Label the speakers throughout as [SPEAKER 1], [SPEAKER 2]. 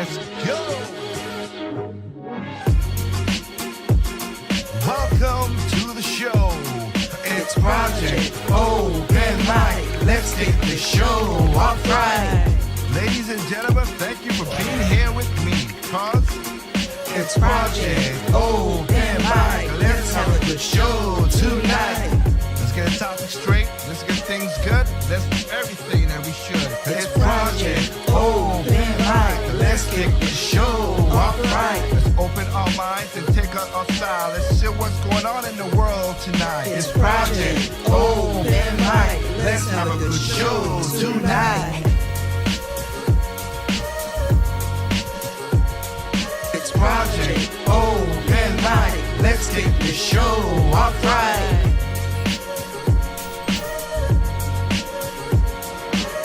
[SPEAKER 1] Let's go! Welcome to the show. It's Project Open Mic. Let's get the show off right. Ladies and gentlemen, thank you for being here with me, cause it's Project Open Mic. Let's have a good show tonight. Let's get the topic straight. Let's get things good. Let's do everything that we should. It's Project Open Mic. Let's kick the show off right. Let's open our minds and take out our style. Let's see what's going on in the world tonight. It's Project Open Mic. Let's have a good show tonight. It's Project Open Mic. Let's kick the show off right.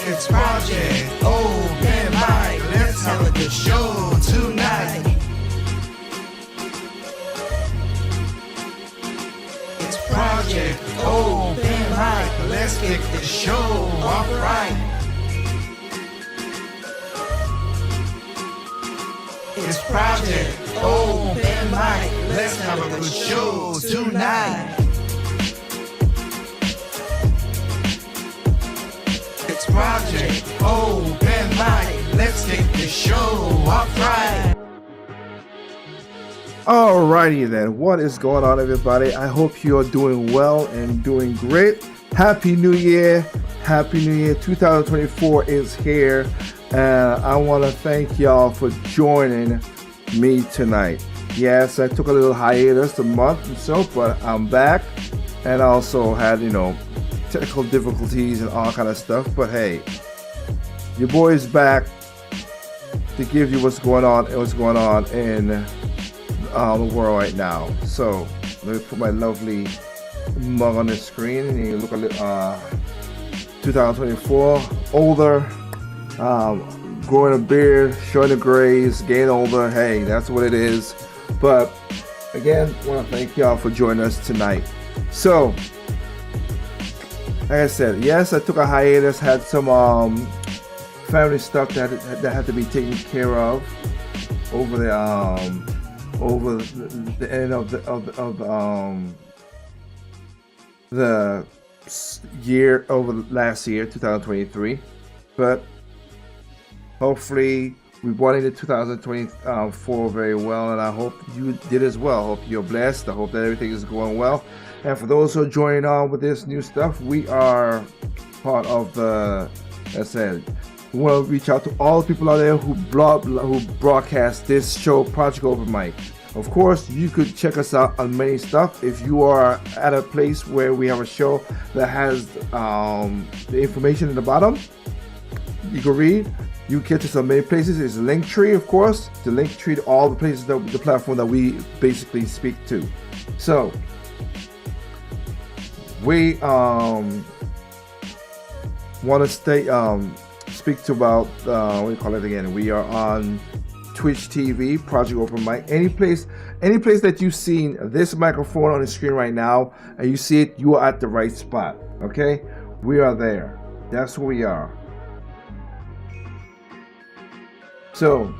[SPEAKER 1] It's Project Open Mic. Let's have a good show tonight. It's Project Open Mic. Let's kick the show off right. It's Project Open Mic. Let's have a good show tonight. It's Project Open Mic. Let's kick the show off right.
[SPEAKER 2] Alrighty then, what is going on, everybody? I hope you're doing well and doing great. Happy New Year. Happy New Year. 2024 is here, and I want to thank y'all for joining me tonight. Yes, I took a little hiatus a month or so, but I'm back, and I also had, technical difficulties and all kind of stuff. But hey, your boy is back to give you what's going on in the world right now. So let me put my lovely mug on the screen, and you look a little 2024, older, growing a beard, showing the grays, getting older. Hey, that's what it is. But again, I want to thank y'all for joining us tonight. So like I said, yes, I took a hiatus, had some family stuff that had to be taken care of over the end of the year, over last year, 2023. But hopefully we went into 2024 very well, and I hope you did as well. I hope you're blessed. I hope that everything is going well. And for those who are joining on with this new stuff, we are part of the, as I said, we want to reach out to all the people out there who broadcast this show, Project Open Mic. Of course, you could check us out on many stuff. If you are at a place where we have a show that has the information in the bottom, you can read. You can catch us on many places. It's Linktree, of course. The Linktree to all the places, the platform that we basically speak to. So we want to speak to about what do you call it again? We are on Twitch TV, Project Open Mic. Any place that you've seen this microphone on the screen right now, and you see it, you are at the right spot. Okay, we are there. That's who we are. So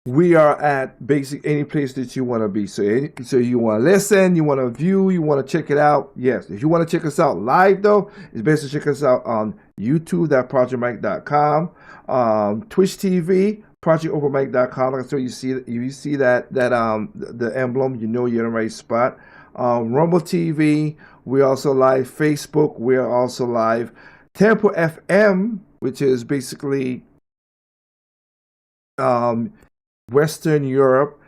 [SPEAKER 2] we are at basic any place that you want to be. So you want to listen, you want to view, you want to check it out. Yes. If you want to check us out live, though, it's best to check us out on youtube.projectmic.com, Twitch TV, projectopenmic.com. Like I said, you see that the emblem, you know you're in the right spot. Rumble TV, we're also live. Facebook, we're also live. Tempo FM, which is basically Western Europe.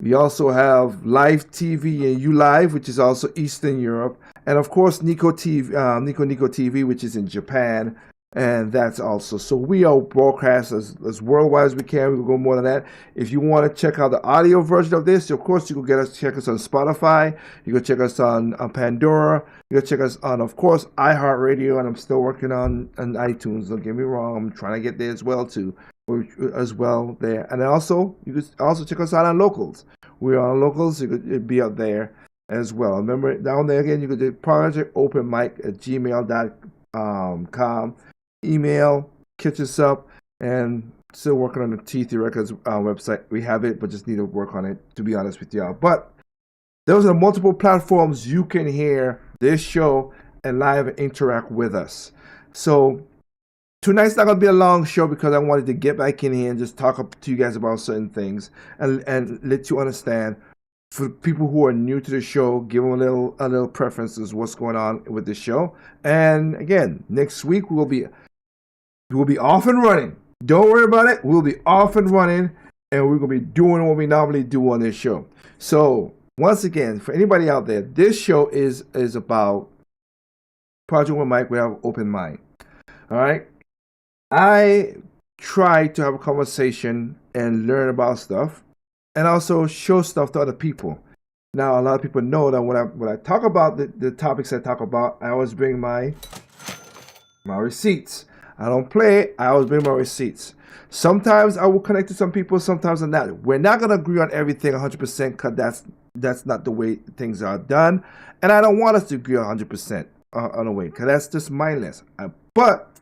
[SPEAKER 2] We also have Live TV and ULive, which is also Eastern Europe, and of course Nico TV, which is in Japan, and that's also. So we are broadcast as worldwide as we can. We will go more than that. If you want to check out the audio version of this, of course you can check us on Spotify. You can check us on Pandora. You can check us on, of course, iHeartRadio, and I'm still working on iTunes. Don't get me wrong, I'm trying to get there as well too. There, and also you could also check us out on Locals. We're on Locals. You could be up there as well. Remember, down there again, you could do projectopenmic@gmail.com. Email, catch us up, and still working on the T3 Records website. We have it, but just need to work on it, to be honest with y'all. But those are multiple platforms you can hear this show and live interact with us. So tonight's not going to be a long show because I wanted to get back in here and just talk up to you guys about certain things and let you understand. For people who are new to the show, give them a little preferences what's going on with the show. And again, next week we'll be off and running. Don't worry about it. We'll be off and running, and we're gonna be doing what we normally do on this show. So once again, for anybody out there, this show is about Project with Mike. We have an open mind. All right. I try to have a conversation and learn about stuff, and also show stuff to other people. Now, a lot of people know that when I talk about the topics I talk about, I always bring my receipts. I don't play it. I always bring my receipts. Sometimes I will connect to some people, sometimes I'm not. We're not going to agree on everything 100% because that's not the way things are done. And I don't want us to agree 100% on a way because that's just mindless. But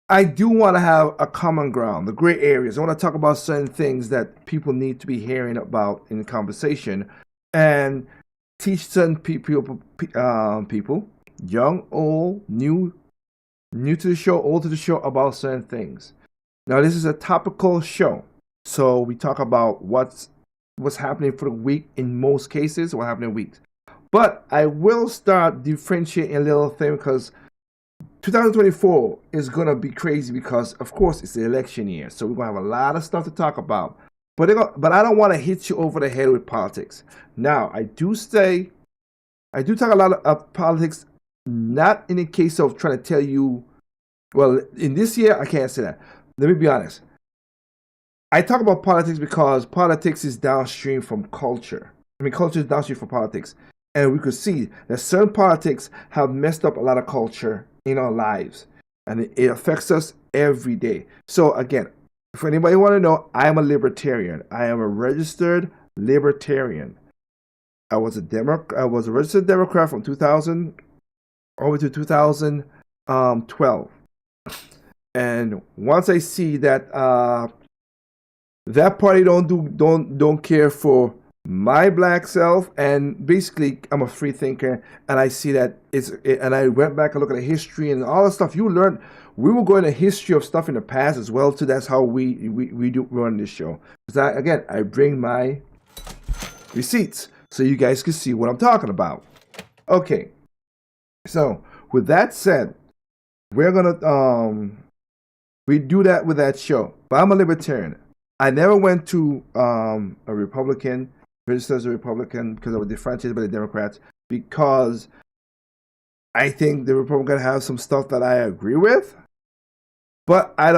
[SPEAKER 2] I do want to have a common ground, the gray areas. I want to talk about certain things that people need to be hearing about in conversation and teach certain people, young, old, new to the show, old to the show, about certain things. Now, this is a topical show, so we talk about what's happening for the week in most cases, what happened in weeks. But I will start differentiating a little thing because 2024 is going to be crazy because, of course, it's the election year. So we're going to have a lot of stuff to talk about. But I don't want to hit you over the head with politics. Now, I do talk a lot of politics, not in the case of trying to tell you, well, in this year, I can't say that. Let me be honest. I talk about politics because politics is downstream from culture. Culture is downstream from politics. And we could see that certain politics have messed up a lot of culture in our lives, and it affects us every day. So again, for anybody who want to know, I am a libertarian. I am a registered libertarian. I was a registered Democrat from 2000 over to 2012. And once I see that that party don't care for my black self, and basically I'm a free thinker, and I see that and I went back and looked at the history and all the stuff you learned. We will go into history of stuff in the past as well too. That's how we do run this show. Because I bring my receipts so you guys can see what I'm talking about. Okay, so with that said, we're gonna we do that with that show. But I'm a libertarian. I never went to a Republican, registered as a Republican, because I was differentiated by the Democrats, because I think the Republicans have some stuff that I agree with. But I'm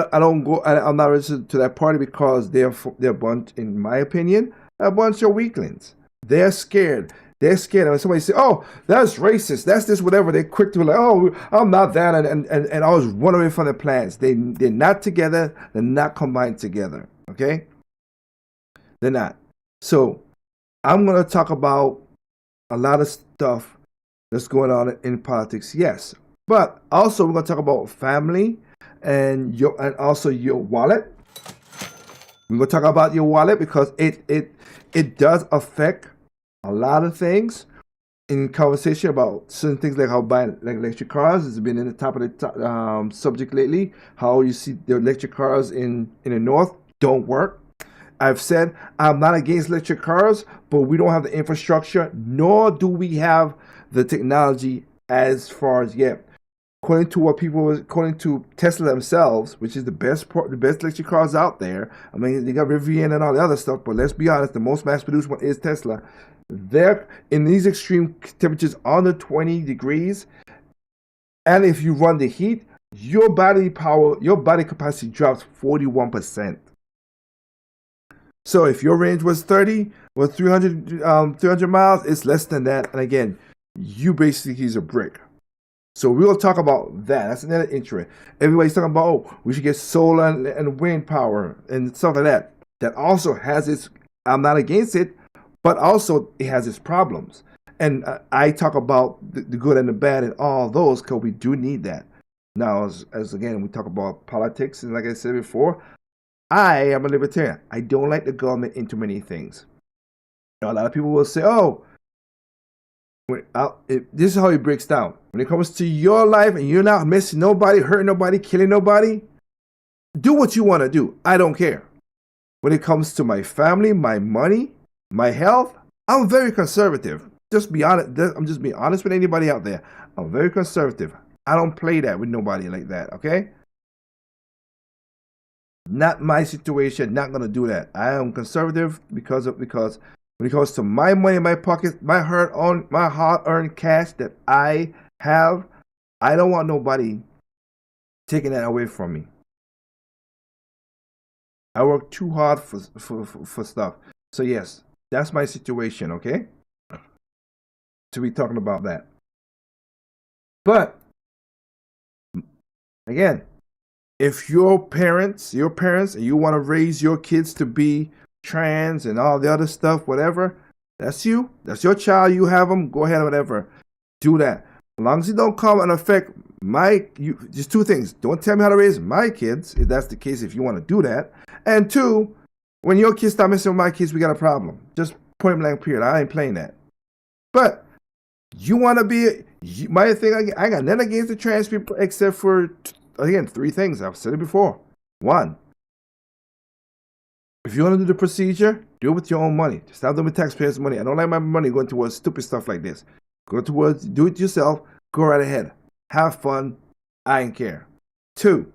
[SPEAKER 2] not registered to that party because they're a bunch, in my opinion, a bunch of weaklings. They're scared. They're scared. And when somebody say, "Oh, that's racist, that's this, whatever," they're quick to be like, "Oh, I'm not that," and always run away from their plans. They're not together. They're not combined together. Okay? They're not. So I'm going to talk about a lot of stuff that's going on in politics, yes. But also we're going to talk about family and also your wallet. We're going to talk about your wallet because it does affect a lot of things in conversation about certain things, like how buying electric cars has been in the top of the subject lately. How you see the electric cars in the north don't work. I've said I'm not against electric cars, but we don't have the infrastructure, nor do we have the technology as far as yet. According to Tesla themselves, which is the best electric cars out there. I mean, they got Rivian and all the other stuff, but let's be honest, the most mass-produced one is Tesla. They're in these extreme temperatures under 20 degrees, and if you run the heat, your body capacity drops 41%. So if your range was 300 miles, it's less than that. And again, you basically use a brick. So we'll talk about that. That's another interest. Everybody's talking about, oh, we should get solar and wind power and stuff like that. That also has its, I'm not against it, but also it has its problems. And I talk about the good and the bad and all those because we do need that. Now, as again, we talk about politics, and like I said before, I am a libertarian. I don't like the government into many things. A lot of people will say, "Oh, this is how it breaks down. When it comes to your life and you're not missing nobody, hurting nobody, killing nobody, do what you want to do. I don't care. When it comes to my family, my money, my health, I'm very conservative. Just be honest. I'm just being honest with anybody out there. I'm very conservative. I don't play that with nobody like that. Okay? Not my situation. Not gonna do that. I am conservative because when it comes to my money in my pocket, my hard-earned cash that I have, I don't want nobody taking that away from me. I work too hard for stuff. So yes, that's my situation, okay? To be talking about that. But again, if your parents, and you want to raise your kids to be trans and all the other stuff, whatever, that's you. That's your child. You have them. Go ahead, whatever. Do that. As long as it don't come and affect just two things. Don't tell me how to raise my kids, if that's the case, if you want to do that. And two, when your kids start messing with my kids, we got a problem. Just point blank period. I ain't playing that. But you want to be, my thing, I got nothing against the trans people except for, again, three things. I've said it before. One, if you want to do the procedure, do it with your own money. Stop doing with taxpayers' money. I don't like my money going towards stupid stuff like this. Go towards, do it yourself. Go right ahead. Have fun. I ain't care. Two,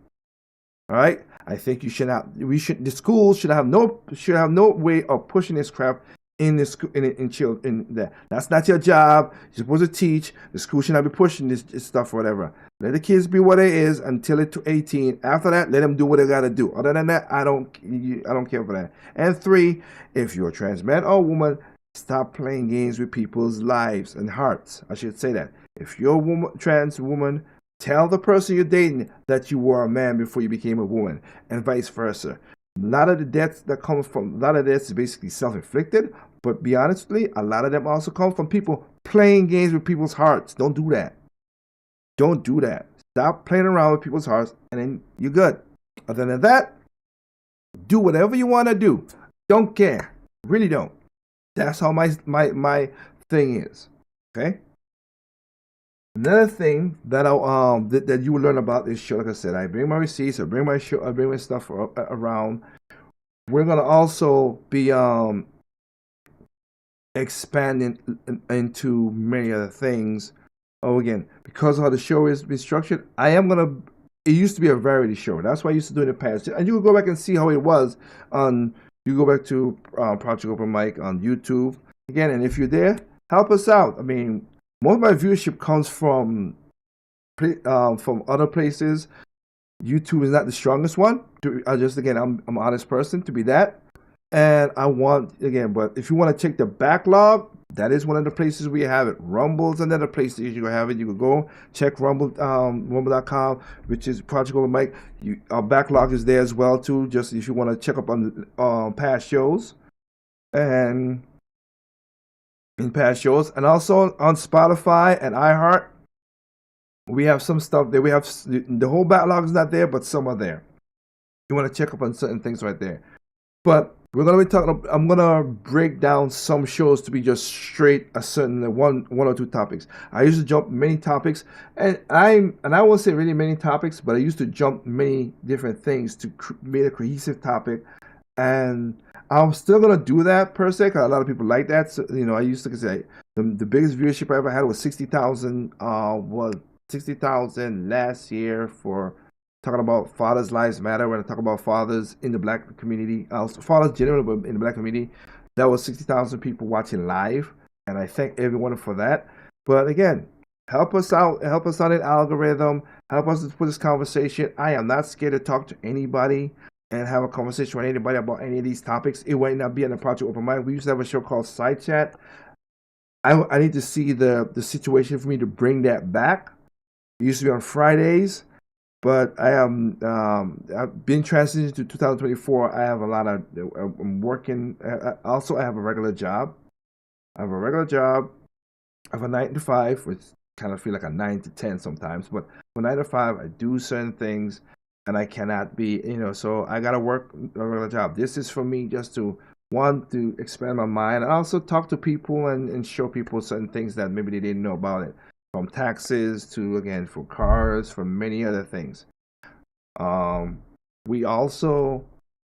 [SPEAKER 2] all right. I think you should not. The schools should have no way of pushing this crap in this in children. In there. That's not your job. You're supposed to teach. The school should not be pushing this stuff or whatever. Let the kids be what it is until it's 18. After that, let them do what they gotta do. Other than that, I don't care for that. And three, if you're a trans man or woman, stop playing games with people's lives and hearts. I should say that. If you're a trans woman, tell the person you're dating that you were a man before you became a woman, and vice versa. A lot of the deaths that come from, a lot of this is basically self-inflicted, but be honestly, a lot of them also come from people playing games with people's hearts. Don't do that. Don't do that. Stop playing around with people's hearts, and then you're good. Other than that, do whatever you want to do. Don't care. Really don't. That's how my thing is. Okay? Another thing that that you will learn about this show, like I said, I bring my receipts, I bring my stuff around. We're gonna also be expanding into many other things. Oh, again, because of how the show is being structured, I am gonna. It used to be a variety show. That's what I used to do in the past, and you can go back and see how it was on. You go back to Project Open Mic on YouTube again, and if you're there, help us out. I mean, most of my viewership comes from other places. YouTube is not the strongest one. I'm an honest person to be that, and I want again. But if you want to check the backlog, that is one of the places we have it. Rumble's another place that you can have it. You can go check rumble.com, which is Project Open Mic. Our backlog is there as well too. Just if you want to check up on past shows and also on Spotify and iHeart. We have some stuff there. We have the whole backlog is not there, but some are there. You want to check up on certain things right there. But we're gonna be talking. I'm gonna break down some shows to be just straight a certain one or two topics. I used to jump many topics, and I won't say really many topics, but I used to jump many different things to make a cohesive topic. And I'm still gonna do that per se, because a lot of people like that. So, I used to say the biggest viewership I ever had was 60,000. Was 60,000 last year for talking about Fathers' Lives Matter. When I talk about fathers in the Black community, fathers generally, but in the Black community, that was 60,000 people watching live, and I thank everyone for that. But again, help us out in algorithm. Help us with this conversation. I am not scared to talk to anybody and have a conversation with anybody about any of these topics. It might not be on the Project Open Mic. We used to have a show called Side Chat. I need to see the situation for me to bring that back. It used to be on Fridays, but I've been transitioning to 2024. I have I'm working. Also, I have a regular job. I have a 9 to 5 with kind of feel like a 9 to 10 sometimes. But for 9 to 5, I do certain things, and I cannot be, so I gotta work a regular job. This is for me just to want to expand my mind and also talk to people and show people certain things that maybe they didn't know about it, from taxes to, again, for cars, for many other things. We also,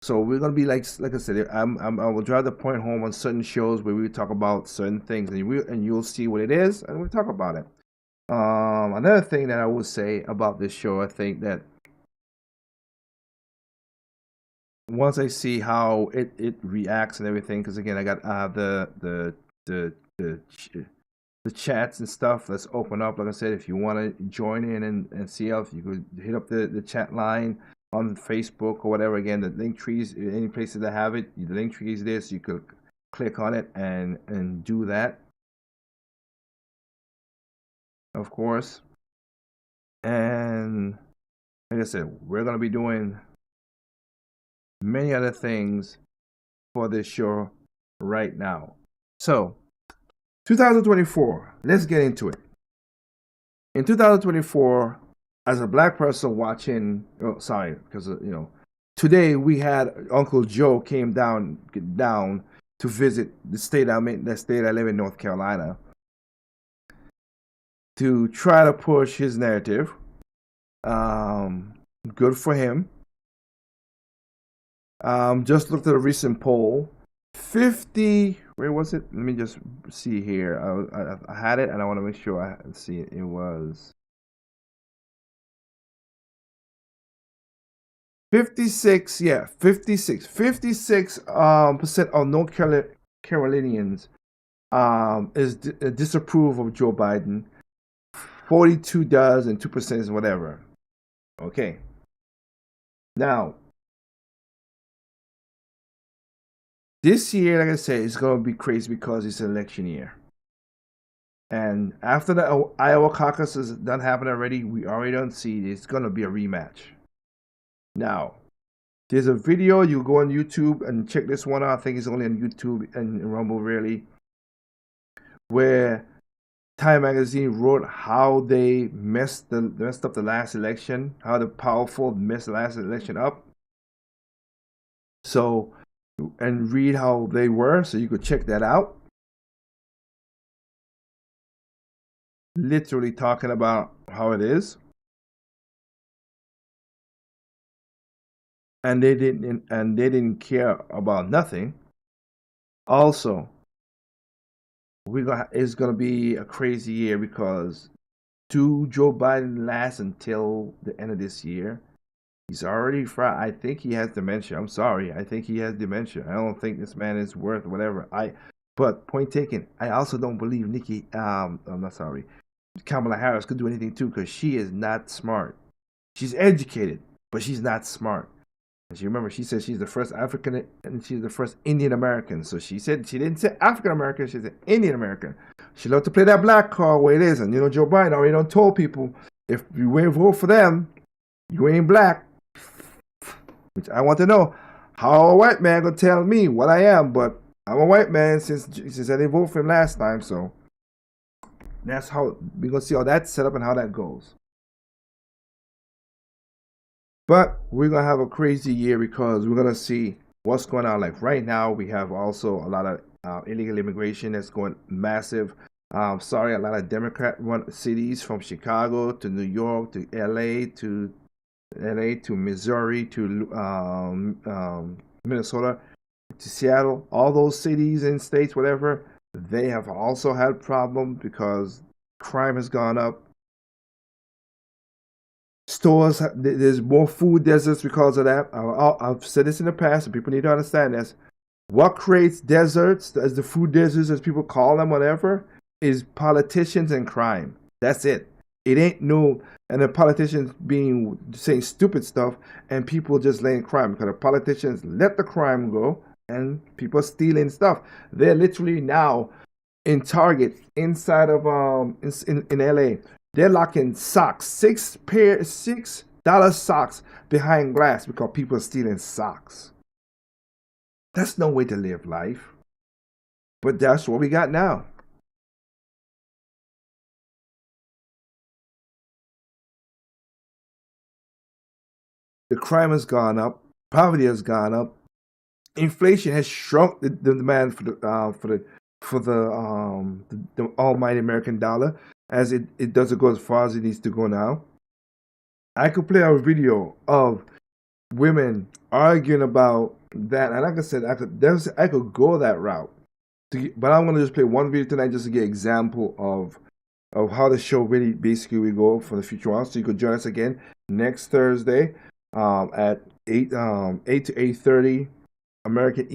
[SPEAKER 2] so we're gonna be like I said, I will drive the point home on certain shows where we talk about certain things, and you'll see what it is, and we'll talk about it. Another thing that I would say about this show, I think that once I see how it reacts and everything, because again, I got the the chats and stuff. Let's open up. Like I said, if you want to join in and see us, you could hit up the chat line on Facebook or whatever. Again, the link trees, any places that have it, the link tree is there, so you could click on it and do that, of course. And like I said, we're gonna be doing many other things for this show right now. So 2024, let's get into it. In 2024, as a black person watching, because today we had Uncle Joe came down to visit the state I live in, North Carolina, to try to push his narrative. Good for him. Just looked at a recent poll. 50, where was it? Let me just see here. I had it, and I want to make sure I see it. It was 56. Yeah, 56. 56% of North Carolinians disapprove of Joe Biden. 42 does, and 2% is whatever. Okay. Now, this year, like I said, it's going to be crazy because it's an election year. And after the Iowa caucuses done happen already, we already don't see it's going to be a rematch. Now, there's a video. You go on YouTube and check this one out. I think it's only on YouTube and Rumble, really, where Time Magazine wrote how they messed up the last election, how the powerful messed the last election up. So, and read how they were, so you could check that out. Literally talking about how it is. And they didn't care about nothing. Also, it's gonna be a crazy year because do Joe Biden last until the end of this year? He's already fried. I think he has dementia. I'm sorry. I think he has dementia. I don't think this man is worth whatever. But point taken. I also don't believe I'm not sorry. Kamala Harris could do anything too, because she is not smart. She's educated, but she's not smart. As you remember, she said she's the first African and she's the first Indian American. So she didn't say African American, she said Indian American. She loved to play that black card where it is. And Joe Biden already done told people, if you ain't vote for them, you ain't black. Which I want to know, how a white man gonna tell me what I am? But I'm a white man since I didn't vote for him last time. So that's how we're gonna see how that's set up and how that goes. But we're going to have a crazy year because we're going to see what's going on. Like right now, we have also a lot of illegal immigration that's going massive. A lot of Democrat-run cities, from Chicago to New York to LA to Missouri to Minnesota to Seattle. All those cities and states, whatever, they have also had problems because crime has gone up. Stores, there's more food deserts because of that. I've said this in the past, and people need to understand this. What creates deserts, as the food deserts, as people call them, whatever, is politicians and crime. That's it. It ain't and the politicians saying stupid stuff, and people just laying crime, because the politicians let the crime go, and people stealing stuff. They're literally now in Target inside of in LA. They're locking socks, $6 socks behind glass because people are stealing socks. That's no way to live life. But that's what we got now. the crime has gone up, poverty has gone up, inflation has shrunk the demand for the almighty American dollar, as it doesn't go as far as it needs to go now. I could play a video of women arguing about that, and like I said, I could go that route. But I'm gonna just play one video tonight just to get an example of how the show really basically will go for the future on. So you could join us again next Thursday at 8 to 8:30 American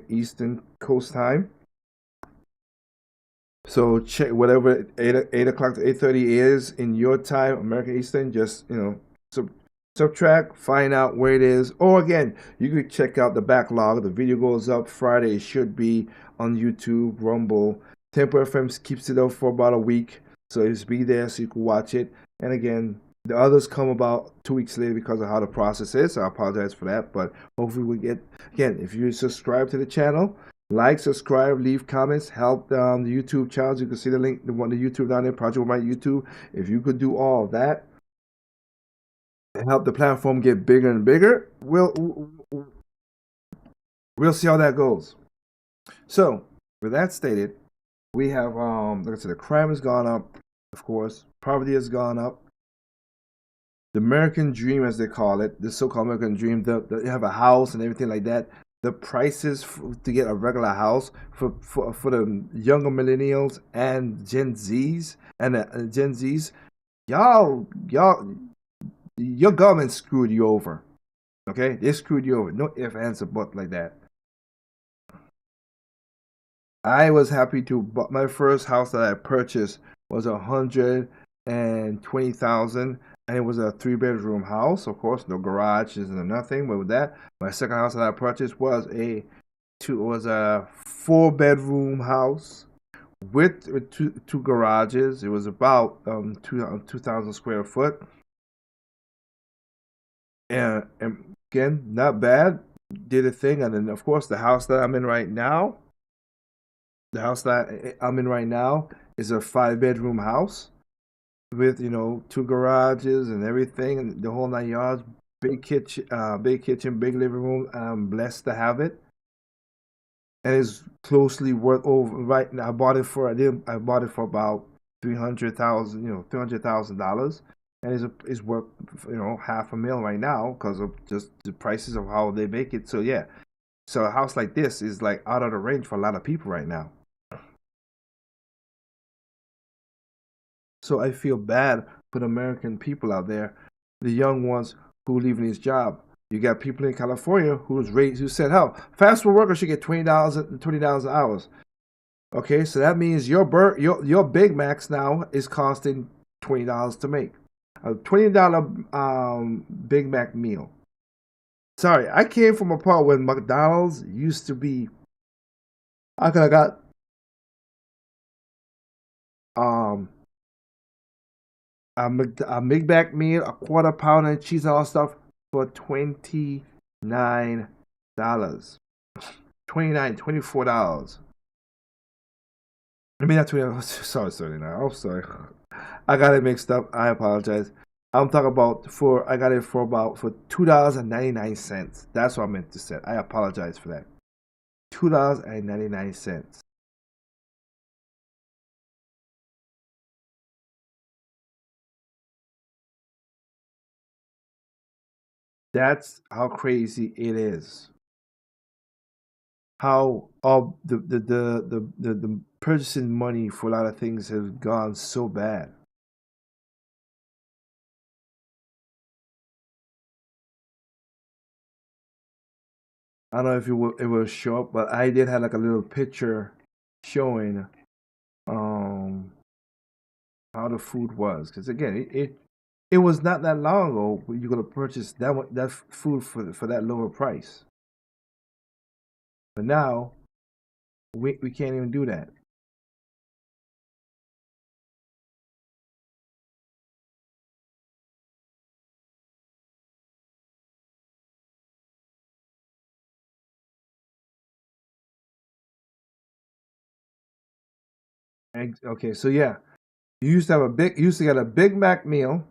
[SPEAKER 2] Eastern Coast time. So check whatever 8 o'clock to 8:30 is in your time, American Eastern. Just subtract, find out where it is. Or again, you could check out the backlog. The video goes up Friday. It should be on YouTube, Rumble. Tempo FM keeps it up for about a week, so it's be there so you can watch it. And again, the others come about 2 weeks later because of how the process is. So I apologize for that, but hopefully we get, again, if you subscribe to the channel, like, subscribe, leave comments, help the YouTube channels. You can see the link, the YouTube down there, Project My YouTube. If you could do all of that and help the platform get bigger and bigger, we'll see how that goes. So with that stated, we have like I said, the crime has gone up, of course, poverty has gone up. The American dream, as they call it, the so-called American dream, you have a house and everything like that. The prices to get a regular house for the younger millennials and Gen Zs and Gen Zs, your government screwed you over. Okay, they screwed you over. No ifs, ands, or buts like that. I was happy to, but my first house that I purchased was $120,000, and it was a 3-bedroom house. Of course, no garages and nothing. But with that, my second house that I purchased was a 4-bedroom house with two garages. It was about 2,000 square foot, and again, not bad. Did a thing, and then of course the house that I'm in right now. The house that I'm in right now is a 5-bedroom house with 2 garages and everything, and the whole 9 yards. Big kitchen, big living room. I'm blessed to have it, and it's closely worth over. Right now, I bought it for about $300,000, and it's worth $500,000 right now because of just the prices of how they make it. So yeah, so a house like this is like out of the range for a lot of people right now. So I feel bad for the American people out there, the young ones who are leaving this job. You got people in California who said, "Hell, fast food workers should get $20 an hour." Okay, so that means your Big Macs now is costing $20 to make. A $20 Big Mac meal. Sorry, I came from a part where McDonald's used to be. I could have got a Big Mac meal, a quarter pounder, and cheese and all stuff for $29. $24. I mean, not $20. Sorry, now. I'm sorry. I got it mixed up. I apologize. I'm talking about I got it for $2.99. That's what I meant to say. I apologize for that. $2.99. That's how crazy it is. How the purchasing money for a lot of things has gone so bad. I don't know if it will show up, but I did have like a little picture showing how the food was, because again, it was not that long ago when you're gonna purchase that food for that lower price. But now we can't even do that. Okay, so yeah, you used to get a Big Mac meal,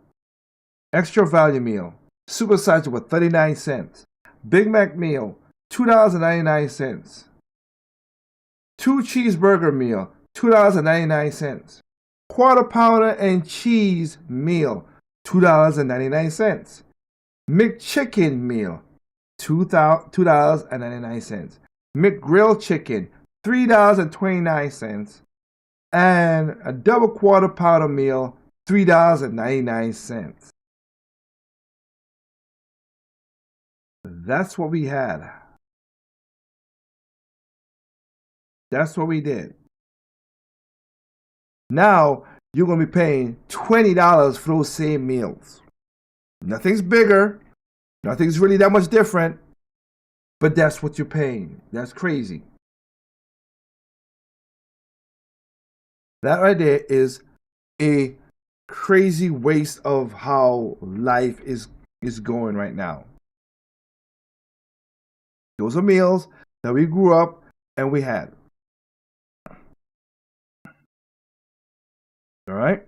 [SPEAKER 2] extra value meal, Supersize was 39 cents. Big Mac meal, $2.99. Two cheeseburger meal, $2.99. Quarter pounder and cheese meal, $2.99. McChicken meal, $2.99. McGrill chicken, $3.29. And a double quarter pounder meal, $3.99. That's what we had. That's what we did. Now you're going to be paying $20 for those same meals. Nothing's bigger. Nothing's really that much different. But that's what you're paying. That's crazy. That right there is a crazy waste of how life is going right now. Those are meals that we grew up and we had. All right?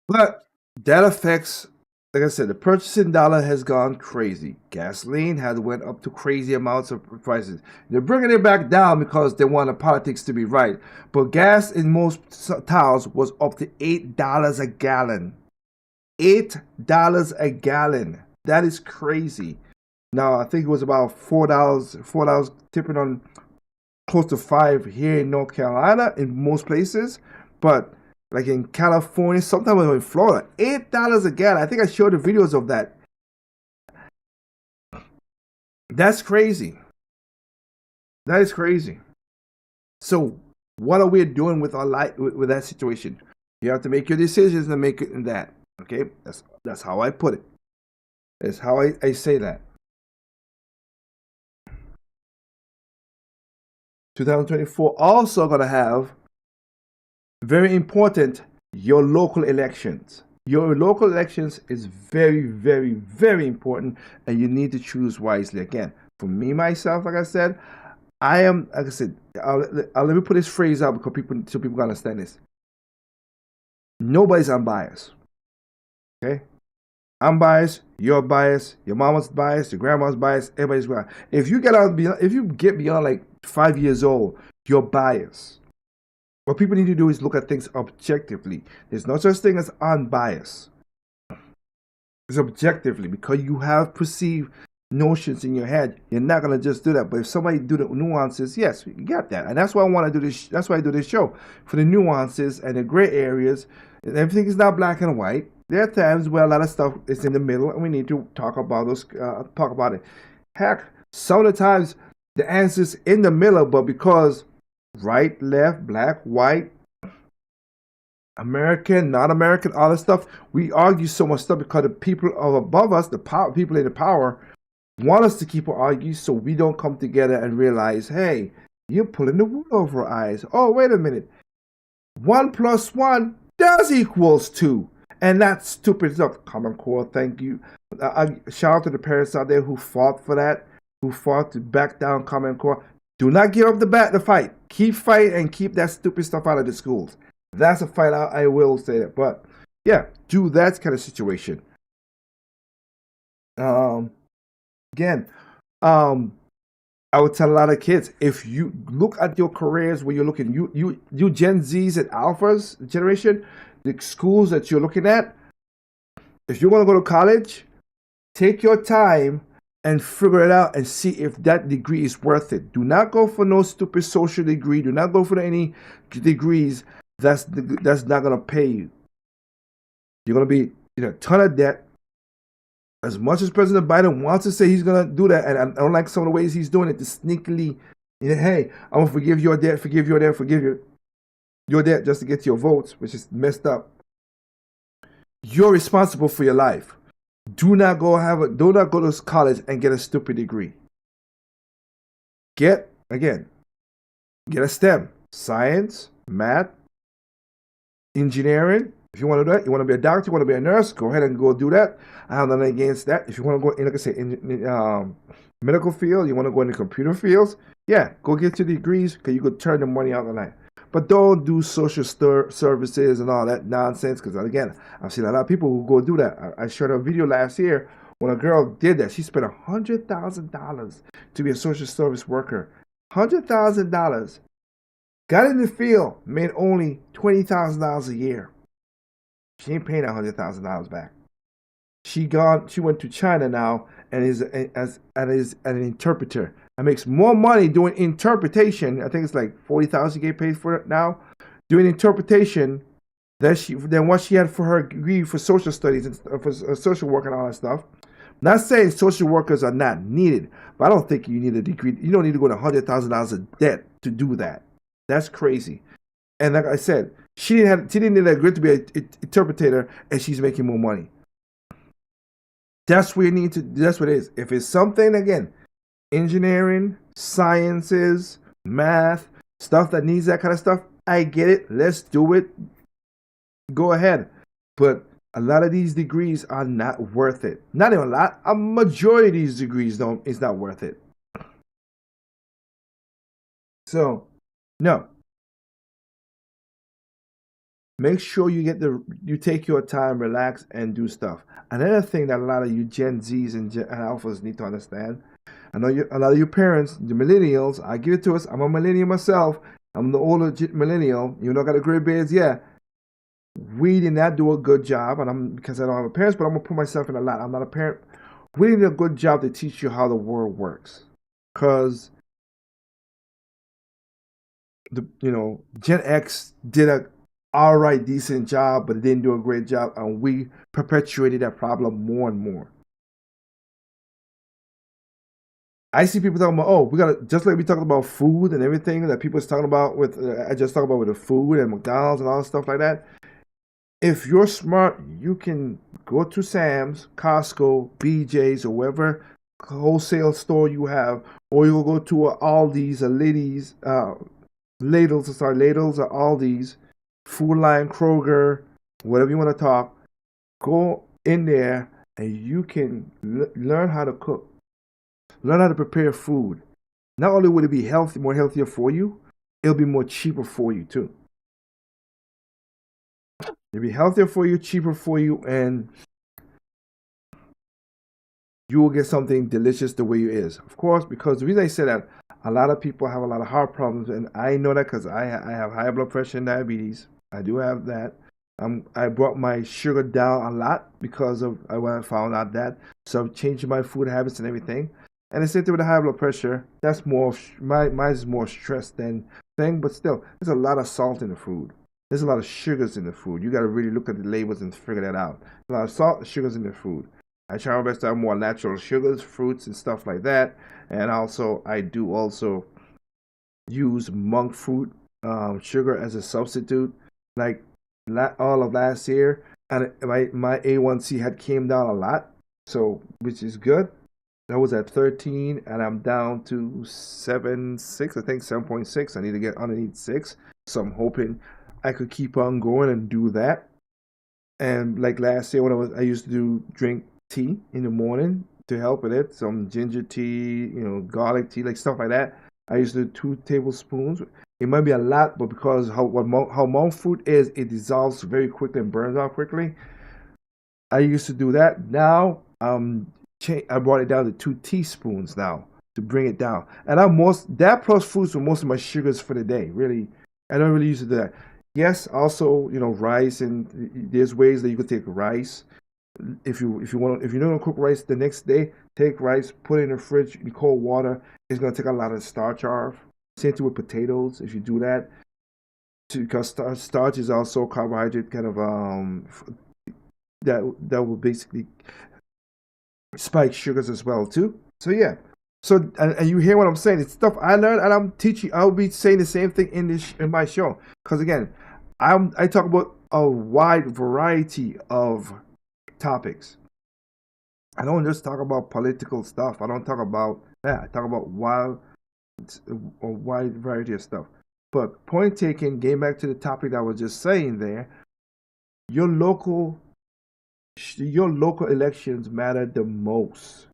[SPEAKER 2] But that affects, like I said, the purchasing dollar has gone crazy. Gasoline has went up to crazy amounts of prices. They're bringing it back down because they want the politics to be right. But gas in most towns was up to $8 a gallon. $8 a gallon. That is crazy. Now, I think it was about $4 tipping on close to $5 here in North Carolina in most places. But like in California, sometimes in Florida, $8 a gallon. I think I showed the videos of that. That's crazy. That is crazy. So what are we doing with our life with that situation? You have to make your decisions and make it in that. Okay, that's how I put it. That's how I say that. 2024 also gonna have very important your local elections. Your local elections is very, very, very important, and you need to choose wisely. Again, for me myself, like I said, I am, like I said, let me put this phrase out because people can understand this. Nobody's unbiased. Okay, I'm biased. You're biased. Your mama's biased. Your grandma's biased. Everybody's biased. If you get beyond like 5 years old, you're biased. What people need to do is look at things objectively. There's no such thing as unbiased. It's objectively because you have perceived notions in your head. You're not gonna just do that. But if somebody do the nuances, yes, you get that, and that's why I want to do this. That's why I do this show, for the nuances and the gray areas. Everything is not black and white. There are times where a lot of stuff is in the middle, and we need to talk about those. Talk about it. Heck, some of the times the answer's in the middle, but because right, left, black, white, American, not American, all this stuff, we argue so much stuff because the people above us, people in the power, want us to keep arguing, so we don't come together and realize, hey, you're pulling the wool over our eyes. Oh, wait a minute. 1 + 1 does equals 2. And that's stupid stuff. Common Core, thank you. Shout out to the parents out there who fought for that, who fought to back down Common Core. Do not give up the fight. Keep fighting and keep that stupid stuff out of the schools. That's a fight I will say that. But yeah, do that kind of situation. Again, I would tell a lot of kids, if you look at your careers where you're looking, you Gen Zs and Alphas generation, the schools that you're looking at, if you want to go to college, take your time and figure it out and see if that degree is worth it. Do not go for no stupid social degree. Do not go for any degrees that's not going to pay you. You're going to be in a ton of debt. As much as President Biden wants to say he's going to do that, and I don't like some of the ways he's doing it, to sneakily, hey, I'm going to forgive your debt, forgive your debt, forgive your debt just to get your votes, which is messed up. You're responsible for your life. Do not go to college and get a stupid degree. Get a STEM, science, math, engineering. If you want to do that, you want to be a doctor, you want to be a nurse, go ahead and go do that. I have nothing against that. If you want to go in, like I said, in medical field, you want to go in the computer fields, yeah, go get your degrees because you could turn the money out in life. But don't do social services and all that nonsense. Because again, I've seen a lot of people who go do that. I shared a video last year when a girl did that. She spent $100,000 to be a social service worker. $100,000. Got in the field, made only $20,000 a year. She ain't paying $100,000 back. She went to China now and is an interpreter. And makes more money doing interpretation. I think it's like 40,000 get paid for it now, doing interpretation than what she had for her degree for social studies and for social work and all that stuff. Not saying social workers are not needed, but I don't think you need a degree. You don't need to go to $100,000 of debt to do that. That's crazy. And like I said, she didn't need that grit to be an interpreter, and she's making more money. That's where you need to. That's what it is. If it's something, again, engineering, sciences, math, stuff that needs that kind of stuff, I get it. Let's do it. Go ahead. But a lot of these degrees are not worth it. Not even a lot. A majority of these degrees is not worth it. So, no. Make sure you take your time, relax, and do stuff. Another thing that a lot of you Gen Zs and Alphas need to understand. I know a lot of you parents, the millennials. I give it to us. I'm a millennial myself. I'm the older millennial. You know, I got a gray beards. Yeah, we did not do a good job, and because I don't have a parents, but I'm gonna put myself in a lot. I'm not a parent. We did a good job to teach you how the world works, because Gen X did a all right, decent job, but it didn't do a great job, and we perpetuated that problem more and more. I see people talking about, oh, we gotta, just like we talked about food and everything that people is talking about with, I just talked about with the food and McDonald's and all stuff like that. If you're smart, you can go to Sam's, Costco, BJ's, or wherever wholesale store you have, or you'll go to Aldi's, or Ladles or Aldi's, Food Line, Kroger, whatever you want to talk. Go in there and you can learn how to cook. Learn how to prepare food. Not only will it be more healthier for you, it'll be more cheaper for you too. It'll be healthier for you, cheaper for you, and you will get something delicious the way it is. Of course, because the reason I say that, a lot of people have a lot of heart problems, and I know that because I have high blood pressure and diabetes. I do have that. I brought my sugar down a lot because of when I found out that. So I'm changing my food habits and everything. And the same thing with the high blood pressure. That's more, mine is more stress than thing, but still, there's a lot of salt in the food. There's a lot of sugars in the food. You got to really look at the labels and figure that out. A lot of salt and sugars in the food. I try my best to have more natural sugars, fruits, and stuff like that. And also, I do also use monk fruit sugar as a substitute. Like all of last year, and my A1C had came down a lot, so which is good. I was at 13, and I'm down to 7.6. I think 7.6. I need to get underneath 6. So I'm hoping I could keep on going and do that. And like last year, when I used to drink tea in the morning to help with it, some ginger tea, garlic tea, like stuff like that. I used to do 2 tablespoons. It might be a lot, but because how monk fruit is, it dissolves very quickly and burns out quickly. I used to do that. Now I brought it down to 2 teaspoons now to bring it down. And that plus fruits are most of my sugars for the day. Really, I don't really used to do that. Yes, also rice, and there's ways that you can take rice. If you don't want to cook rice the next day, take rice, put it in the fridge in cold water. It's gonna take a lot of starch off. Same thing with potatoes. If you do that, because starch is also carbohydrate, kind of that will basically spike sugars as well too. So yeah. So and you hear what I'm saying? It's stuff I learned, and I'm teaching. I'll be saying the same thing in my show, because again, I talk about a wide variety of topics. I don't just talk about political stuff. I don't talk about that. I talk about a wide variety of stuff. But point taken, getting back to the topic that I was just saying there, your local elections matter the most.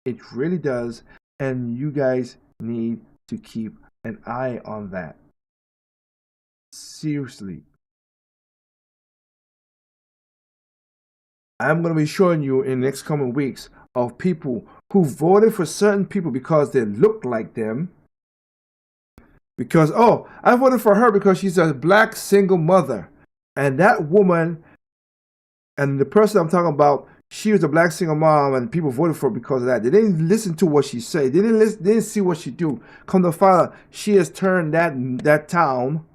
[SPEAKER 2] It really does, and you guys need to keep an eye on that. seriously. I'm going to be showing you in the next coming weeks of people who voted for certain people because they looked like them. Because, oh, I voted for her because she's a black single mother. And that woman, and the person I'm talking about, she was a black single mom, and people voted for her because of that. They didn't listen to what she said. They didn't see what she do. Come to find out, she has turned that town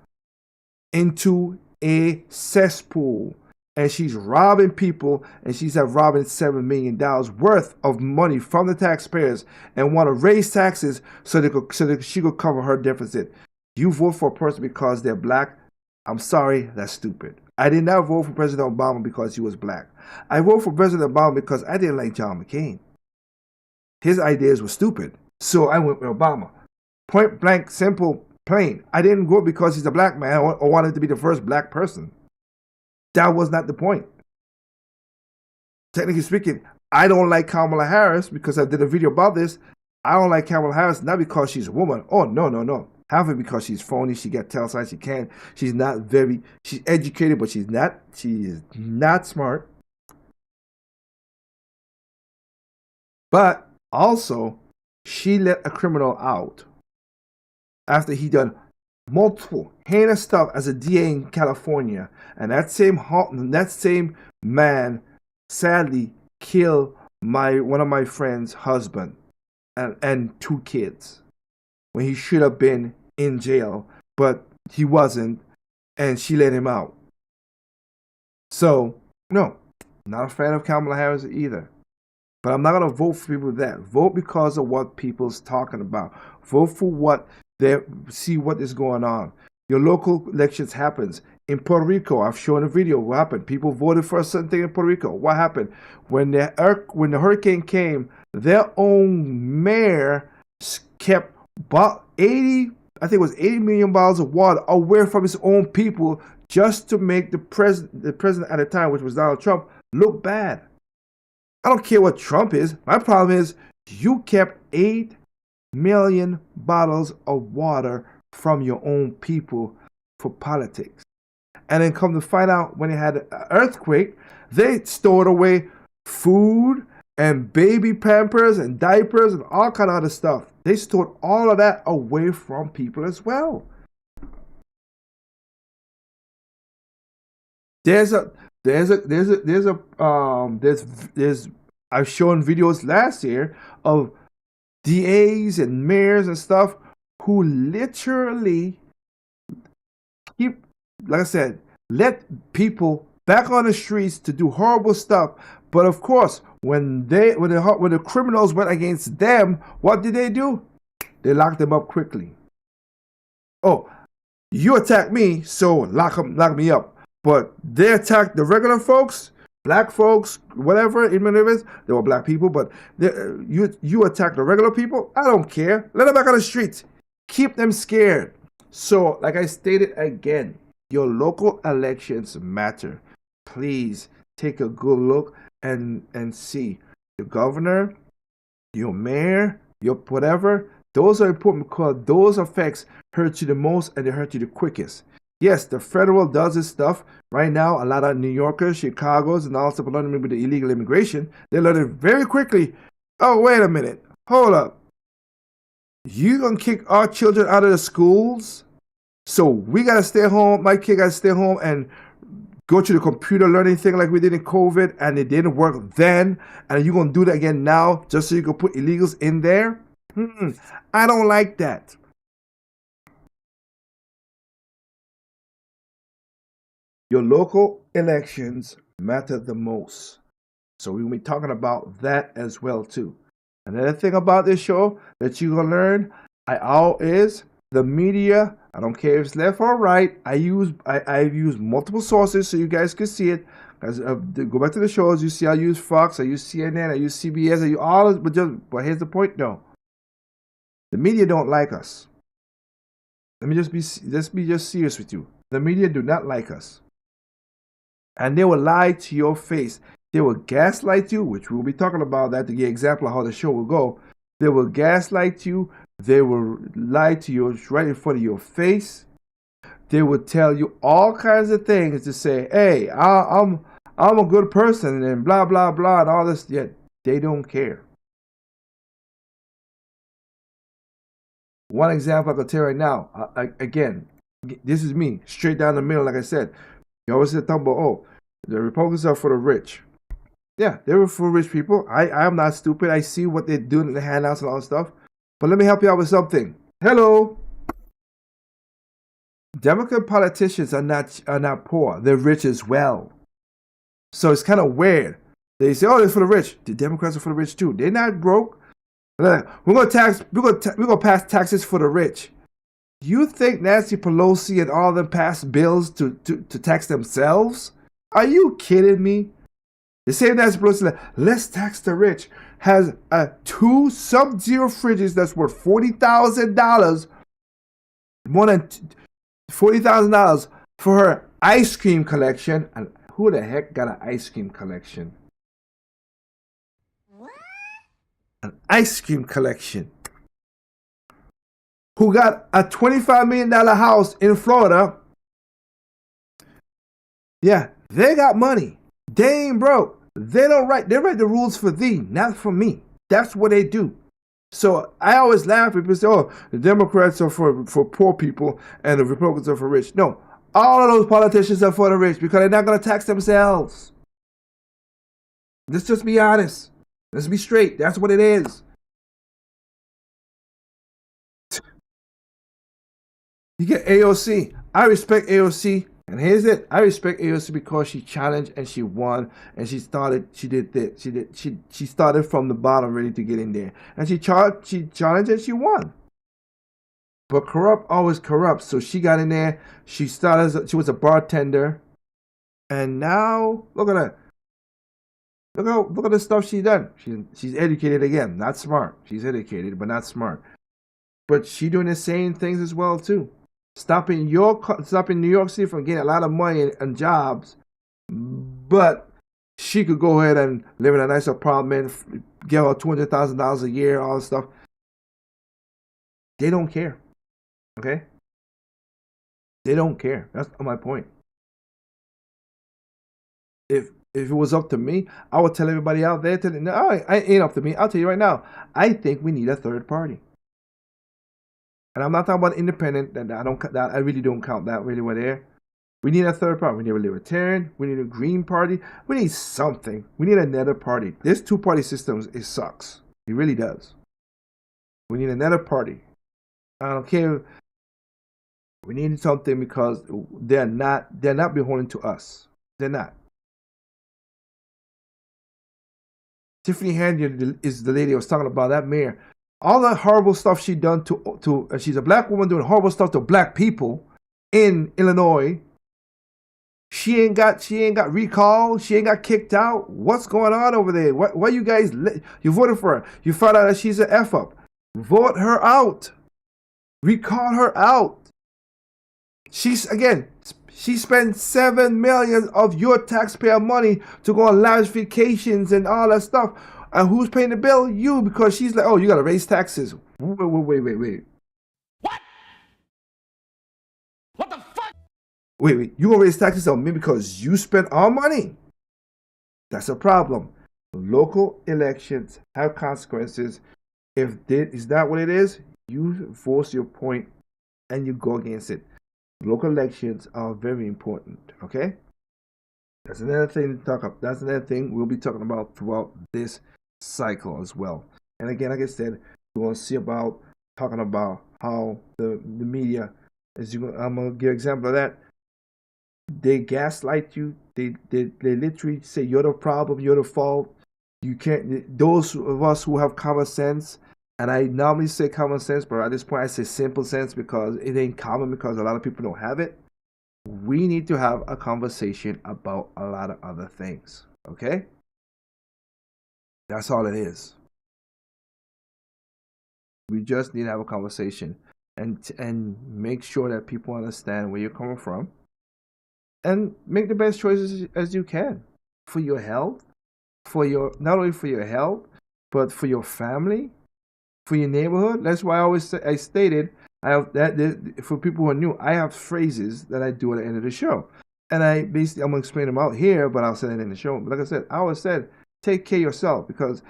[SPEAKER 2] into a cesspool. And she's robbing people, and she's robbing $7 million worth of money from the taxpayers, and want to raise taxes so that she could cover her deficit. You vote for a person because they're black? I'm sorry, that's stupid. I did not vote for President Obama because he was black. I voted for President Obama because I didn't like John McCain. His ideas were stupid, so I went with Obama. Point blank, simple, plain. I didn't vote because he's a black man or wanted to be the first black person. That was not the point. Technically speaking, I don't like Kamala Harris because I did a video about this. I don't like Kamala Harris not because she's a woman. Oh, no. Half of it because she's phony. She got tell signs. She's not very, she's educated, but she is not smart. But also, she let a criminal out after he done multiple heinous stuff as a DA in California, and that same man sadly killed one of my friend's husband and 2 kids when he should have been in jail, but he wasn't, and she let him out. So no, not a fan of Kamala Harris either. But I'm not gonna vote for people that vote because of what people's talking about. Vote for what they see what is going on. Your local elections happens. In Puerto Rico, I've shown a video what happened. People voted for a certain thing in Puerto Rico. What happened? When the hurricane came, their own mayor kept about 80 million barrels of water away from his own people just to make the president at the time, which was Donald Trump, look bad. I don't care what Trump is. My problem is you kept 8 million bottles of water from your own people for politics. And then come to find out when they had an earthquake, they stored away food and baby pampers and diapers and all kind of other stuff. They stored all of that away from people as well. I've shown videos last year of DAs and mayors and stuff who literally keep, like I said, let people back on the streets to do horrible stuff. But of course, when the criminals went against them, what did they do? They locked them up quickly. Oh, you attacked me, so lock me up. But they attacked the regular folks, black folks, whatever, even if it's, they were black people, but you attack the regular people, I don't care. Let them back on the streets. Keep them scared. So, like I stated again, your local elections matter. Please take a good look and see. Your governor, your mayor, your whatever, those are important because those effects hurt you the most and they hurt you the quickest. Yes, the federal does this stuff. Right now, a lot of New Yorkers, Chicago's, and also learning with the illegal immigration, they learn it very quickly. Oh, wait a minute. Hold up. You gonna kick our children out of the schools? So we gotta stay home. My kid gotta stay home and go to the computer learning thing like we did in COVID, and it didn't work then. And you gonna do that again now just so you can put illegals in there? I don't like that. Your local elections matter the most. So we'll be talking about that as well too. Another thing about this show that you're going to learn, the media, I don't care if it's left or right, I've used multiple sources so you guys can see it. Go back to the shows, you see I use Fox, I use CNN, I use CBS, I use all of it, but here's the point, no. The media don't like us. Let's be serious with you. The media do not like us. And they will lie to your face. They will gaslight you, which we'll be talking about that to get an example of how the show will go. They will gaslight you. They will lie to you right in front of your face. they would tell you all kinds of things to say, hey, I'm a good person and blah blah blah and all this. Yet they don't care. One example I could tell right now. Again, this is me straight down the middle. Like I said, you always talk about, oh, the Republicans are for the rich. Yeah, they were for rich people. I'm not stupid. I see what they're doing in the handouts and all that stuff. But let me help you out with something. Hello. Democrat politicians are not poor. They're rich as well. So it's kind of weird. They say, "Oh, it's for the rich." The Democrats are for the rich too. They're not broke. We're gonna pass taxes for the rich. You think Nancy Pelosi and all of them passed bills to tax themselves? Are you kidding me? The same Nancy Pelosi, let's tax the rich, has 2 Sub-Zero fridges that's worth $40,000, more than $40,000 for her ice cream collection. And who the heck got an ice cream collection? What? An ice cream collection. Who got a $25 million house in Florida? Yeah, they got money. They ain't broke. They write the rules for thee, not for me. That's what they do. So I always laugh when people say, oh, the Democrats are for poor people and the Republicans are for rich. No, all of those politicians are for the rich because they're not going to tax themselves. Let's just be honest. Let's be straight. That's what it is. You get AOC. I respect AOC. And here's it. I respect AOC because she challenged and she won and she started from the bottom ready to get in there. And she challenged and she won. But corrupt always corrupts. So she got in there. She was a bartender. And now look at her. Look at the stuff she's done. She's educated again. Not smart. She's educated, but not smart. But she doing the same things as well too. Stopping New York City from getting a lot of money and jobs, but she could go ahead and live in a nice apartment, get her $200,000 a year, all this stuff. They don't care. Okay? They don't care. That's my point. If it was up to me, I would tell everybody out there, no, it ain't up to me. I'll tell you right now, I think we need a third party. And I'm not talking about independent. That I really don't count that really over there. We need a third party. We need a libertarian. We need a green party. We need something. We need another party. This 2-party system, it sucks. It really does. We need another party. I don't care. We need something because they're not beholden to us. They're not. Tiffany Haddish is the lady I was talking about. That mayor. All that horrible stuff she done to she's a black woman doing horrible stuff to black people in Illinois. She ain't got recalled. She ain't got kicked out. What's going on over there? Why you guys? You voted for her. You found out that she's an F up. Vote her out. Recall her out. She spent $7 million of your taxpayer money to go on lavish vacations and all that stuff. And who's paying the bill? You, because she's like, oh, you got to raise taxes. Wait. What? What the fuck? Wait. You going to raise taxes on me because you spent our money? That's a problem. Local elections have consequences. If that is not what it is, you force your point and you go against it. Local elections are very important, okay? That's another thing to talk about. That's another thing we'll be talking about throughout this cycle as well. And again, like I said, we want to see about talking about how the media I'm gonna give an example of that. They gaslight you. They literally say you're the problem, you're the fault. You can't. Those of us who have common sense, and I normally say common sense, but at this point I say simple sense because it ain't common because a lot of people don't have it. We need to have a conversation about a lot of other things. Okay? That's all it is. We just need to have a conversation and make sure that people understand where you're coming from and make the best choices as you can for your health, not only for your health, but for your family, for your neighborhood. That's why I always say, I stated I have for people who are new. I have phrases that I do at the end of the show, and I basically I'm gonna explain them out here, but I'll say it in the show. But like I said, I always said take care of yourself because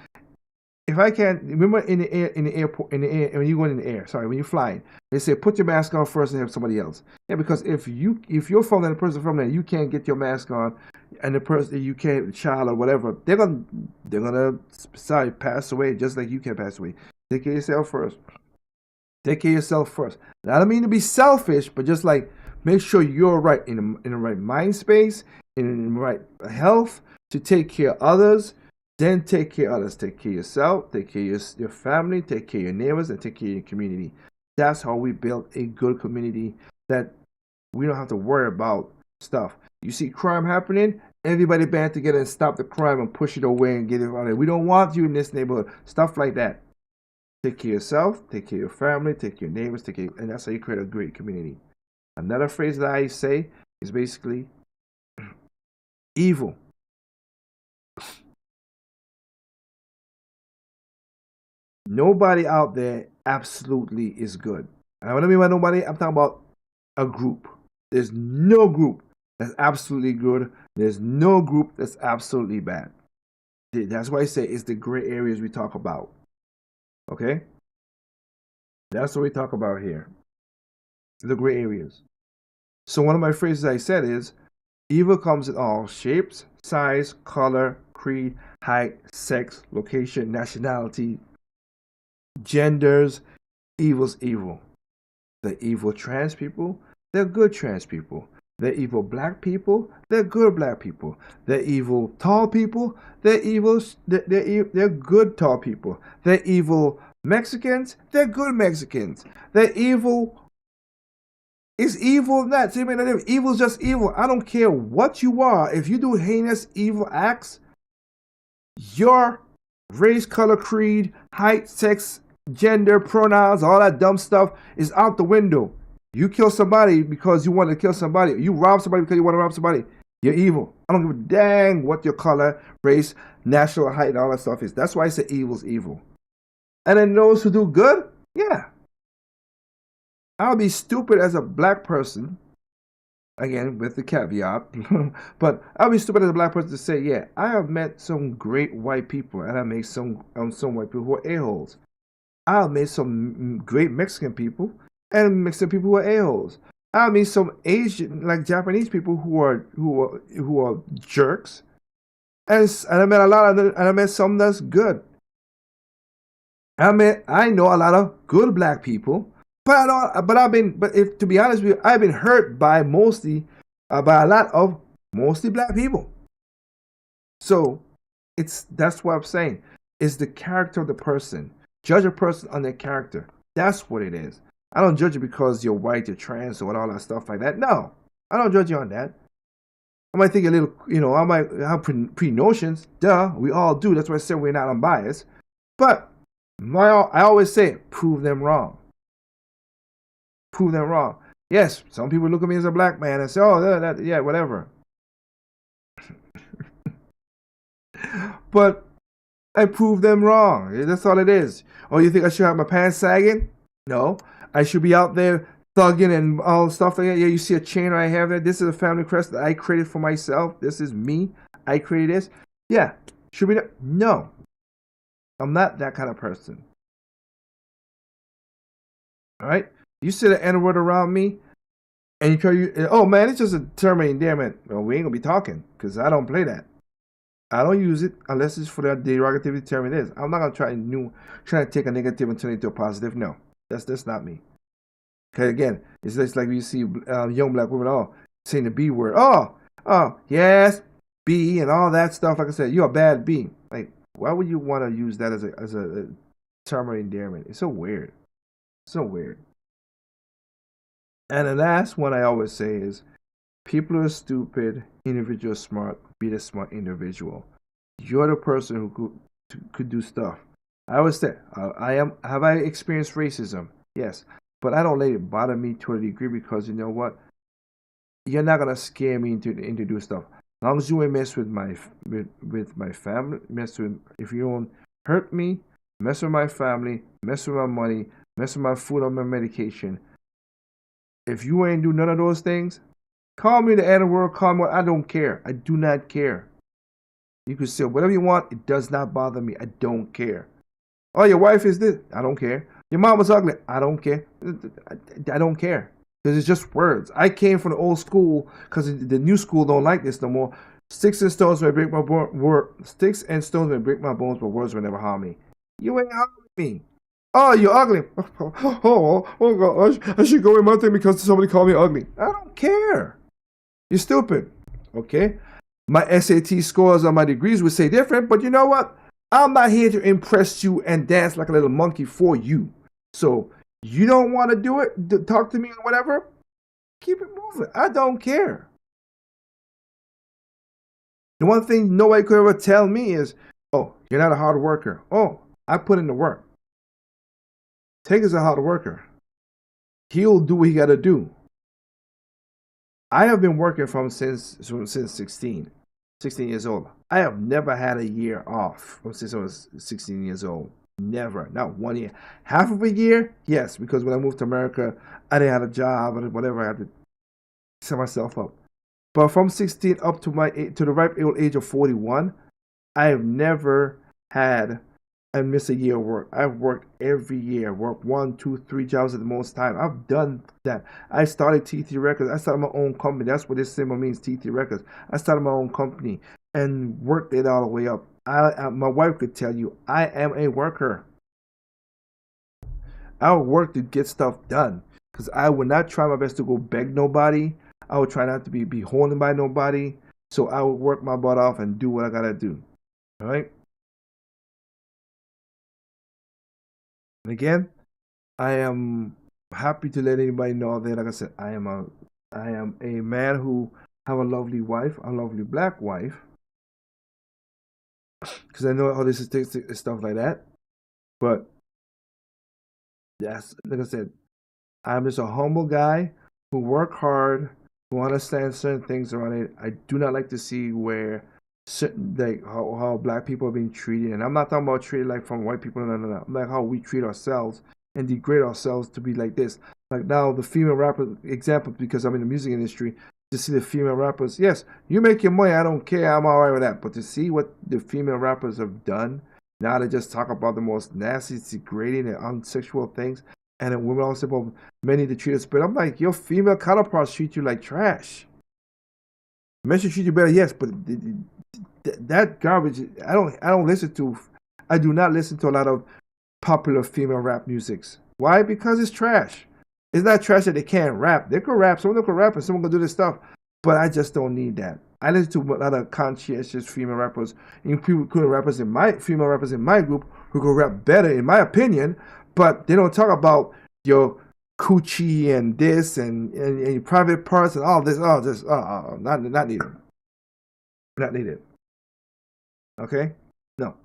[SPEAKER 2] if I can't remember in the air, in the airport, in the air, when you go in the air, sorry, when you're flying, they say put your mask on first and have somebody else. Yeah, because if you're from there, the person from there, you can't get your mask on, and the person you can't, child or whatever, they're gonna sorry pass away just like you can pass away. Take care of yourself first. Take care of yourself first. Now, I don't mean to be selfish, but just like make sure you're right in the right mind space, in the right health to take care of others. Then take care of others. Take care of yourself, take care of your family, take care of your neighbors, and take care of your community. That's how we build a good community that we don't have to worry about stuff. You see crime happening, everybody band together and stop the crime and push it away and get it out of there. We don't want you in this neighborhood. Stuff like that. Take care of yourself, take care of your family, take care of your neighbors, and that's how you create a great community. Another phrase that I say is basically evil. Nobody out there absolutely is good. And what I mean by nobody, I'm talking about a group. There's no group that's absolutely good. There's no group that's absolutely bad. That's why I say it's the gray areas we talk about. Okay? That's what we talk about here. The gray areas. So one of my phrases I said is, evil comes in all shapes, size, color, creed, height, sex, location, nationality, genders. Evil's evil. The evil trans people, they're good trans people. The evil black people, they're good black people. The evil tall people, they're evil. They're good tall people. The evil Mexicans, they're good Mexicans. The evil is evil. Not evil's just evil. I don't care what you are. If you do heinous evil acts, your race, color, creed, height, sex, gender, pronouns, all that dumb stuff is out the window. You kill somebody because you want to kill somebody. You rob somebody because you want to rob somebody. You're evil. I don't give a dang what your color, race, national height, and all that stuff is. That's why I say evil's evil. And then those who do good, yeah. I'll be stupid as a black person, again, with the caveat, but I'll be stupid as a black person to say, yeah, I have met some great white people, and I met some white people who are a-holes. I've met some great Mexican people, and Mexican people who are a-holes. I meet some Asian, like Japanese people who are jerks, and I met a lot of them, and I met some that's good. I know a lot of good black people, but to be honest with you, I've been hurt by a lot of mostly black people. So that's what I'm saying. It's the character of the person. Judge a person on their character. That's what it is. I don't judge you because you're white, you're trans, or all that stuff like that. No, I don't judge you on that. I might think a little, I might have pre-notions. Duh, we all do. That's why I said we're not unbiased. But I always say, prove them wrong. Prove them wrong. Yes, some people look at me as a black man and say, oh, yeah, whatever. But I prove them wrong. That's all it is. Oh, you think I should have my pants sagging? No. I should be out there thugging and all stuff like that. Yeah, you see a chain I have there. This is a family crest that I created for myself. This is me. I created this. Yeah. Should be no. I'm not that kind of person. All right? You say the N-word around me, and oh man, it's just a term of endearment. Well, we ain't gonna be talking because I don't play that. I don't use it unless it's for the derogatory term it is. I'm not gonna try to take a negative and turn it into a positive. No, that's not me. Okay, again, it's just like you see young black women saying the B word. Oh, yes, B and all that stuff. Like I said, you're a bad B. Like, why would you want to use that as a term of endearment? It's so weird. So weird. And the last one I always say is, people are stupid, individuals smart, be the smart individual. You're the person who could do stuff. I always say, have I experienced racism? Yes. But I don't let it bother me to a degree because you know what? You're not gonna scare me into do stuff. As long as you ain't mess with my family, if you don't hurt me, mess with my family, mess with my money, mess with my food or my medication. If you ain't do none of those things, call me the N-word, call me, I don't care. I do not care. You can say whatever you want. It does not bother me. I don't care. Oh, your wife is this. I don't care. Your mom was ugly. I don't care. I don't care. Because it's just words. I came from the old school because the new school don't like this no more. Sticks and stones may break my sticks and stones may break my bones, but words will never harm me. You ain't harming me. Oh, you're ugly. Oh God, I should go in my thing because somebody called me ugly. I don't care. You're stupid. Okay? My SAT scores on my degrees would say different, but you know what? I'm not here to impress you and dance like a little monkey for you. So you don't want to do it, talk to me or whatever, keep it moving. I don't care. The one thing nobody could ever tell me is, oh, you're not a hard worker. Oh, I put in the work. Tig is a hard worker. He'll do what he got to do. I have been working since 16 years old. I have never had a year off since I was 16 years old. Never, not 1 year. Half of a year, yes, because when I moved to America, I didn't have a job and whatever. I had to set myself up. But from 16 up to the ripe old age of 41, I have never had and miss a year of work. I've worked every year, worked 1, 2, 3 jobs at the most time. I've done that. I started TT Records. I started my own company. That's what this symbol means, TT Records. I started my own company and worked it all the way up. My wife could tell you, I am a worker. I would work to get stuff done because I would not try my best to go beg nobody. I would try not to be beholden by nobody. So I would work my butt off and do what I gotta do. All right. And again, I am happy to let anybody know that, like I said, I am a man who have a lovely wife, a lovely black wife, because I know how this is stuff like that. But yes, like I said, I'm just a humble guy who work hard, who understand certain things around it. I do not like to see where certain like how black people are being treated, and I'm not talking about treated like from white people. No. Like how we treat ourselves and degrade ourselves to be like this. Like now the female rapper example, because I'm in the music industry, to see the female rappers. Yes, you make your money. I don't care. I'm alright with that. But to see what the female rappers have done, now they just talk about the most nasty, degrading, and unsexual things. And then women also about many to treat us. But I'm like, your female counterparts treat you like trash. Men should treat you better, yes, but that garbage. I don't listen to. I do not listen to a lot of popular female rap musics. Why? Because it's trash. It's not trash that they can't rap. They can rap. Someone can rap and someone can do this stuff. But I just don't need that. I listen to a lot of conscientious female rappers, including female rappers in my group who can rap better, in my opinion. But they don't talk about your coochie and this and your private parts and all this. Not needed. Not needed. Okay? No.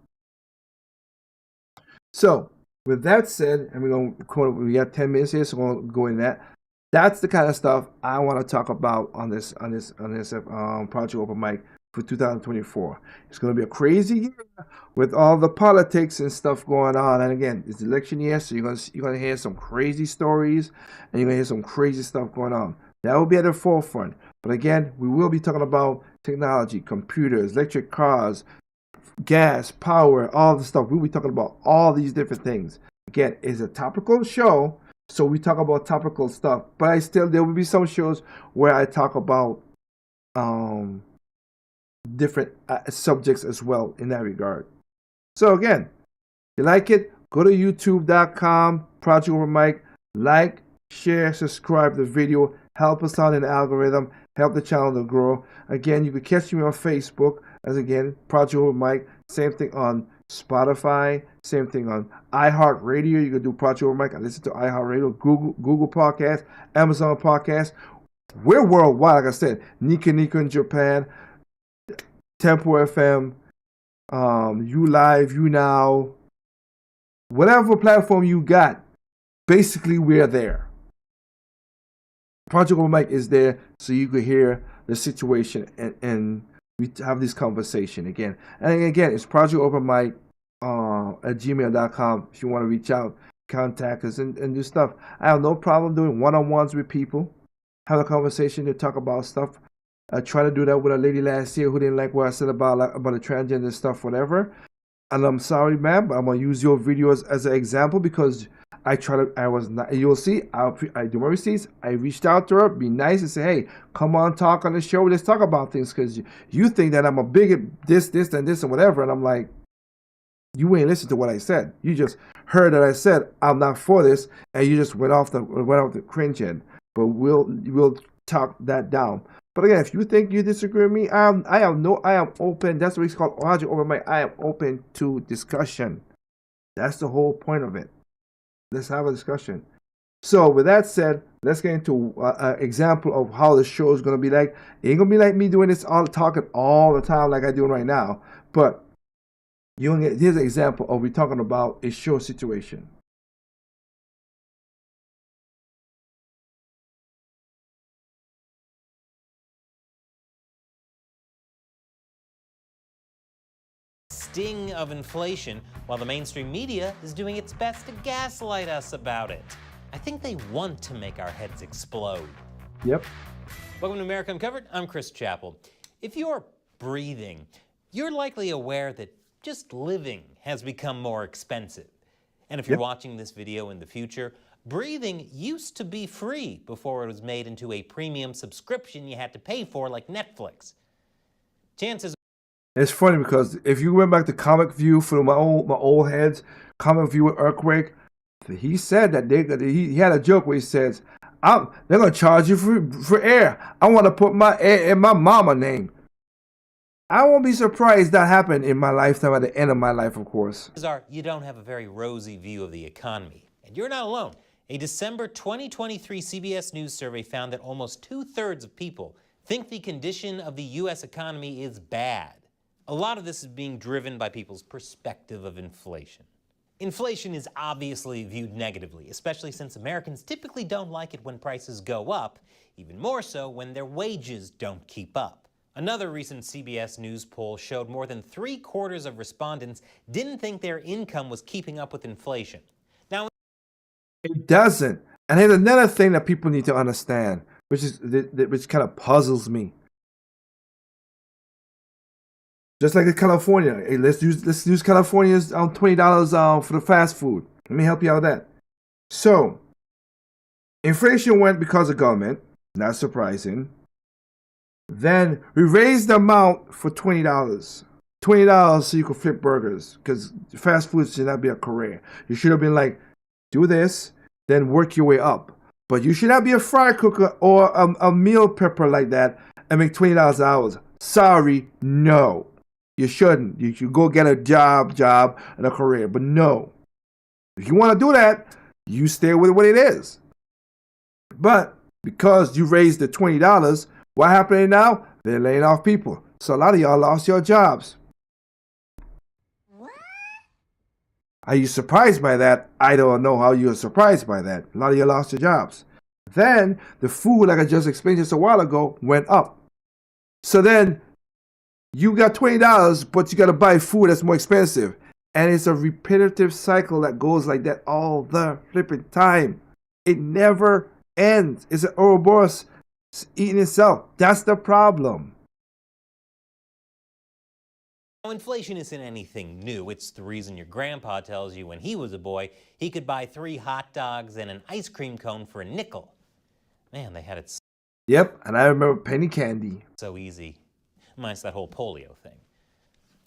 [SPEAKER 2] So, with that said, and we got 10 minutes here, so we're going to go in that. That's the kind of stuff I want to talk about on this Project Open Mic for 2024. It's going to be a crazy year with all the politics and stuff going on. And again, it's election year, so you're going to hear some crazy stories and you're going to hear some crazy stuff going on. That will be at the forefront. But again, we will be talking about technology, computers, electric cars, gas, power, all the stuff. We'll be talking about all these different things. Again, it's a topical show, so we talk about topical stuff. But there will be some shows where I talk about different subjects as well in that regard. So again, if you like it, go to youtube.com, Project Over Mike, like, share, subscribe to the video, help us out in the algorithm, help the channel to grow. Again, you can catch me on Facebook as again, Project Over Mike, same thing on Spotify, same thing on iHeartRadio. You can do Project Over Mike and listen to iHeartRadio, Google Podcast, Amazon Podcast. We're worldwide, like I said, Nika in Japan, Tempo FM, You Live, You Now, whatever platform you got, basically we're there. Project Over Mike is there so you could hear the situation and we have this conversation again. And again, it's Project Open Mic. at gmail.com if you want to reach out, contact us, and do stuff. I have no problem doing one-on-ones with people, have a conversation to talk about stuff. I tried to do that with a lady last year who didn't like what I said about the transgender stuff, whatever. And I'm sorry, ma'am, but I'm gonna use your videos as an example because I was not. You'll see. I do my receipts. I reached out to her, be nice, and say, hey, come on, talk on the show. Let's talk about things because you think that I'm a bigot, this, and this, and whatever. And I'm like, you ain't listened to what I said. You just heard that I said I'm not for this, and you just went off the cringe end. But we'll talk that down. But again, if you think you disagree with me, I am open. That's what it's called logic over my. I am open to discussion. That's the whole point of it. Let's have a discussion. So with that said, let's get into an example of how the show is gonna be like. It ain't gonna be like me doing this talking all the time like I do right now. But here's an example of we talking about a show situation.
[SPEAKER 3] Sting of inflation, while the mainstream media is doing its best to gaslight us about it. I think they want to make our heads explode.
[SPEAKER 2] Yep.
[SPEAKER 3] Welcome to America Uncovered. I'm Chris Chappell. If you're breathing, you're likely aware that just living has become more expensive. And if you're watching this video in the future, breathing used to be free before it was made into a premium subscription you had to pay for like Netflix. Chances
[SPEAKER 2] It's funny because if you went back to Comic View for my old heads, Comic View with Earthquake, he said that he had a joke where he says, they're gonna charge you for air. I want to put my air in my mama name. I won't be surprised that happened in my lifetime at the end of my life, of course.
[SPEAKER 3] You don't have a very rosy view of the economy, and you're not alone. A December 2023 CBS News survey found that almost 2/3 of people think the condition of the U.S. economy is bad. A lot of this is being driven by people's perspective of inflation. Inflation is obviously viewed negatively, especially since Americans typically don't like it when prices go up, even more so when their wages don't keep up. Another recent CBS News poll showed more than 3/4 of respondents didn't think their income was keeping up with inflation. Now,
[SPEAKER 2] it doesn't. And there's another thing that people need to understand, which kind of puzzles me. Just like in California, hey, let's use California's $20 for the fast food. Let me help you out with that. So, inflation went because of government, not surprising. Then we raised the amount for $20. $20 so you could flip burgers, because fast food should not be a career. You should have been like, do this, then work your way up. But you should not be a fry cooker or a meal prepper like that and make $20 an hour. Sorry, no. You shouldn't. You should go get a job and a career. But no. If you want to do that, you stay with what it is. But because you raised the $20, what happening now? They're laying off people. So a lot of y'all lost your jobs. What? Are you surprised by that? I don't know how you're surprised by that. A lot of you lost your jobs. Then the food, like I just explained just a while ago, went up. So then you got $20, but you got to buy food that's more expensive. And it's a repetitive cycle that goes like that all the flipping time. It never ends. It's an Ouroboros eating itself. That's the problem.
[SPEAKER 3] Inflation isn't anything new. It's the reason your grandpa tells you when he was a boy, he could buy 3 hot dogs and an ice cream cone for a nickel. Man, they had it
[SPEAKER 2] Yep, and I remember penny candy.
[SPEAKER 3] So easy. Minus that whole polio thing.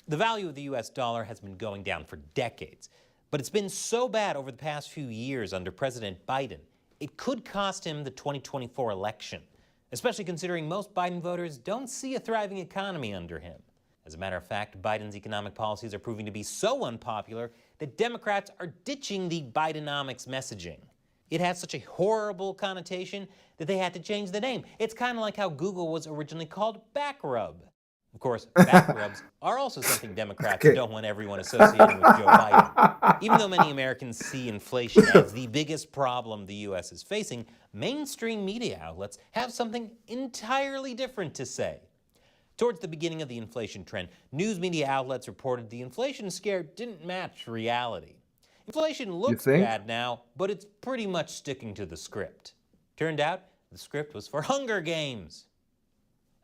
[SPEAKER 3] The value of the US dollar has been going down for decades, but it's been so bad over the past few years under President Biden, it could cost him the 2024 election, especially considering most Biden voters don't see a thriving economy under him. As a matter of fact, Biden's economic policies are proving to be so unpopular that Democrats are ditching the Bidenomics messaging. It has such a horrible connotation that they had to change the name. It's kind of like how Google was originally called Backrub. Of course, back rubs are also something Democrats don't want everyone associating with Joe Biden. Even though many Americans see inflation as the biggest problem the U.S. is facing, mainstream media outlets have something entirely different to say. Towards the beginning of the inflation trend, news media outlets reported the inflation scare didn't match reality. Inflation looks
[SPEAKER 2] think?
[SPEAKER 3] bad now, but it's pretty much sticking to the script. Turned out, the script was for Hunger Games.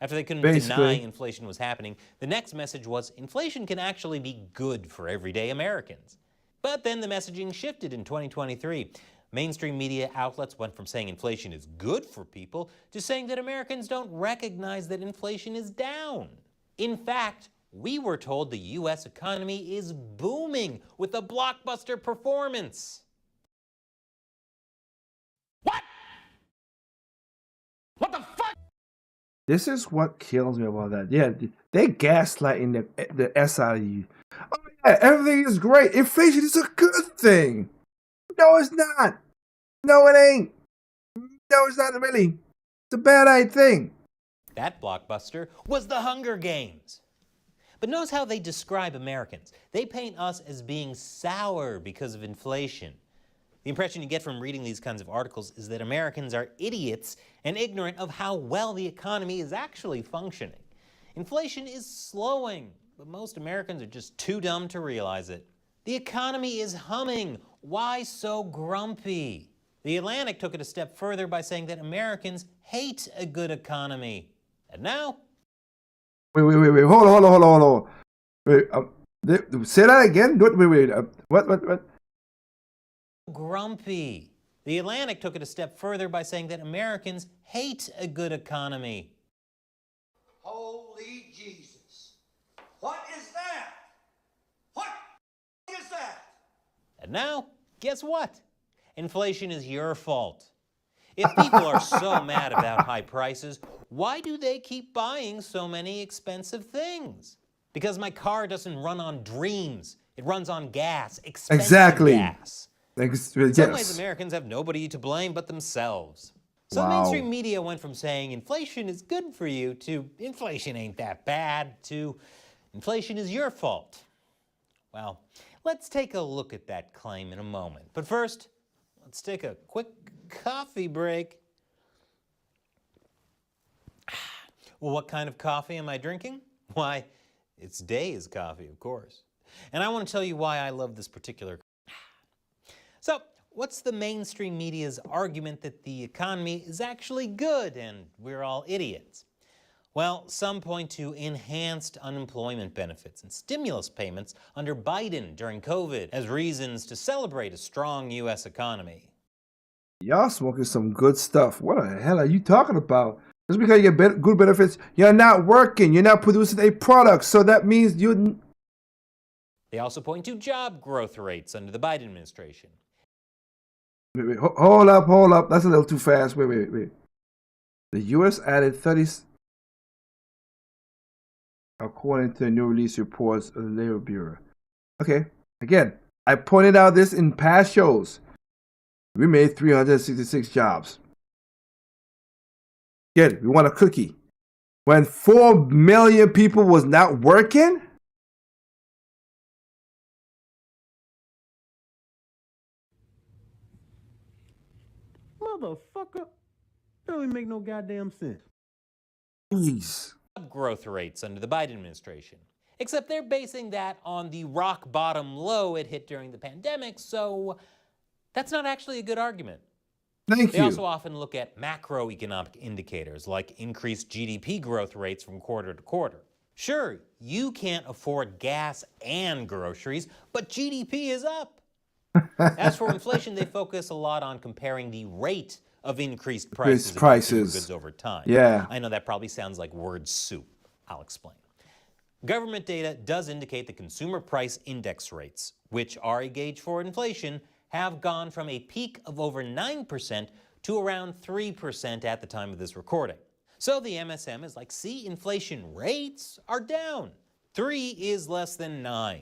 [SPEAKER 3] After they couldn't deny inflation was happening, the next message was inflation can actually be good for everyday Americans. But then the messaging shifted in 2023. Mainstream media outlets went from saying inflation is good for people to saying that Americans don't recognize that inflation is down. In fact, we were told the U.S. economy is booming with a blockbuster performance. What? What the fuck?
[SPEAKER 2] This is what kills me about that. Yeah, they gaslighting the S out of you. Oh yeah, everything is great. Inflation is a good thing. No, it's not. No, it ain't. No, it's not really. It's a bad thing.
[SPEAKER 3] That blockbuster was the Hunger Games. But notice how they describe Americans. They paint us as being sour because of inflation. The impression you get from reading these kinds of articles is that Americans are idiots and ignorant of how well the economy is actually functioning. Inflation is slowing, but most Americans are just too dumb to realize it. The economy is humming. Why so grumpy? The Atlantic took it a step further by saying that Americans hate a good economy. And now...
[SPEAKER 2] Wait. Hold on. Wait, say that again? Wait. What?
[SPEAKER 3] Grumpy. The Atlantic took it a step further by saying that Americans hate a good economy.
[SPEAKER 4] Holy Jesus. What is that? What is that?
[SPEAKER 3] And now, guess what? Inflation is your fault. If people are so mad about high prices, why do they keep buying so many expensive things? Because my car doesn't run on dreams. It runs on gas, expensive gas. In some ways, Americans have nobody to blame but themselves. So the mainstream media went from saying inflation is good for you to inflation ain't that bad to inflation is your fault. Well, let's take a look at that claim in a moment. But first, let's take a quick coffee break. Well, what kind of coffee am I drinking? Why, it's Days coffee, of course. And I want to tell you why I love this particular. So, what's the mainstream media's argument that the economy is actually good and we're all idiots? Well, some point to enhanced unemployment benefits and stimulus payments under Biden during COVID as reasons to celebrate a strong U.S. economy.
[SPEAKER 2] Y'all smoking some good stuff. What the hell are you talking about? Just because you get good benefits, you're not working, you're not producing a product, so that means you...
[SPEAKER 3] They also point to job growth rates under the Biden administration.
[SPEAKER 2] Wait. Hold up. That's a little too fast. Wait. The U.S. added 30... according to new release reports of the Labor Bureau. Okay, again, I pointed out this in past shows. We made 366 jobs. Again, we want a cookie. When 4 million people was not working?
[SPEAKER 5] Motherfucker. That don't even make no goddamn sense.
[SPEAKER 2] Jeez.
[SPEAKER 3] Growth rates under the Biden administration. Except they're basing that on the rock bottom low it hit during the pandemic, so that's not actually a good argument.
[SPEAKER 2] Thank
[SPEAKER 3] They
[SPEAKER 2] you.
[SPEAKER 3] also often look at macroeconomic indicators like increased GDP growth rates from quarter to quarter. Sure, you can't afford gas and groceries, but GDP is up. As for inflation, they focus a lot on comparing the rate of increased prices of consumer goods over time.
[SPEAKER 2] Yeah.
[SPEAKER 3] I know that probably sounds like word soup. I'll explain. Government data does indicate the consumer price index rates, which are a gauge for inflation, have gone from a peak of over 9% to around 3% at the time of this recording. So the MSM is like, see, inflation rates are down. 3 is less than 9.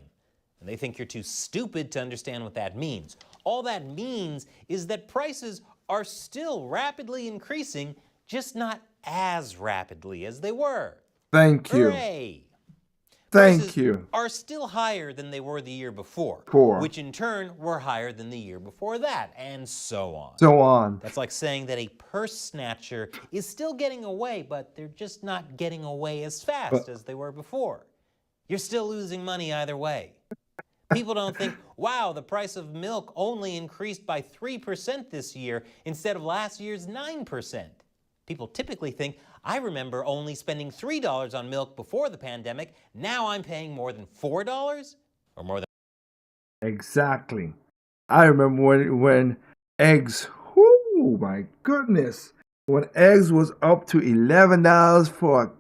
[SPEAKER 3] And they think you're too stupid to understand what that means. All that means is that prices are still rapidly increasing, just not as rapidly as they were.
[SPEAKER 2] Thank you.
[SPEAKER 3] Hooray!
[SPEAKER 2] Thank
[SPEAKER 3] prices
[SPEAKER 2] you.
[SPEAKER 3] are still higher than they were the year before,
[SPEAKER 2] Poor.
[SPEAKER 3] which in turn were higher than the year before that, and so on.
[SPEAKER 2] So on.
[SPEAKER 3] That's like saying that a purse snatcher is still getting away, but they're just not getting away as fast as they were before. You're still losing money either way. People don't think, wow, the price of milk only increased by 3% this year instead of last year's 9%. People typically think, I remember only spending $3 on milk before the pandemic. Now I'm paying more than $4 or more than.
[SPEAKER 2] Exactly. I remember when eggs, oh my goodness, when eggs was up to $11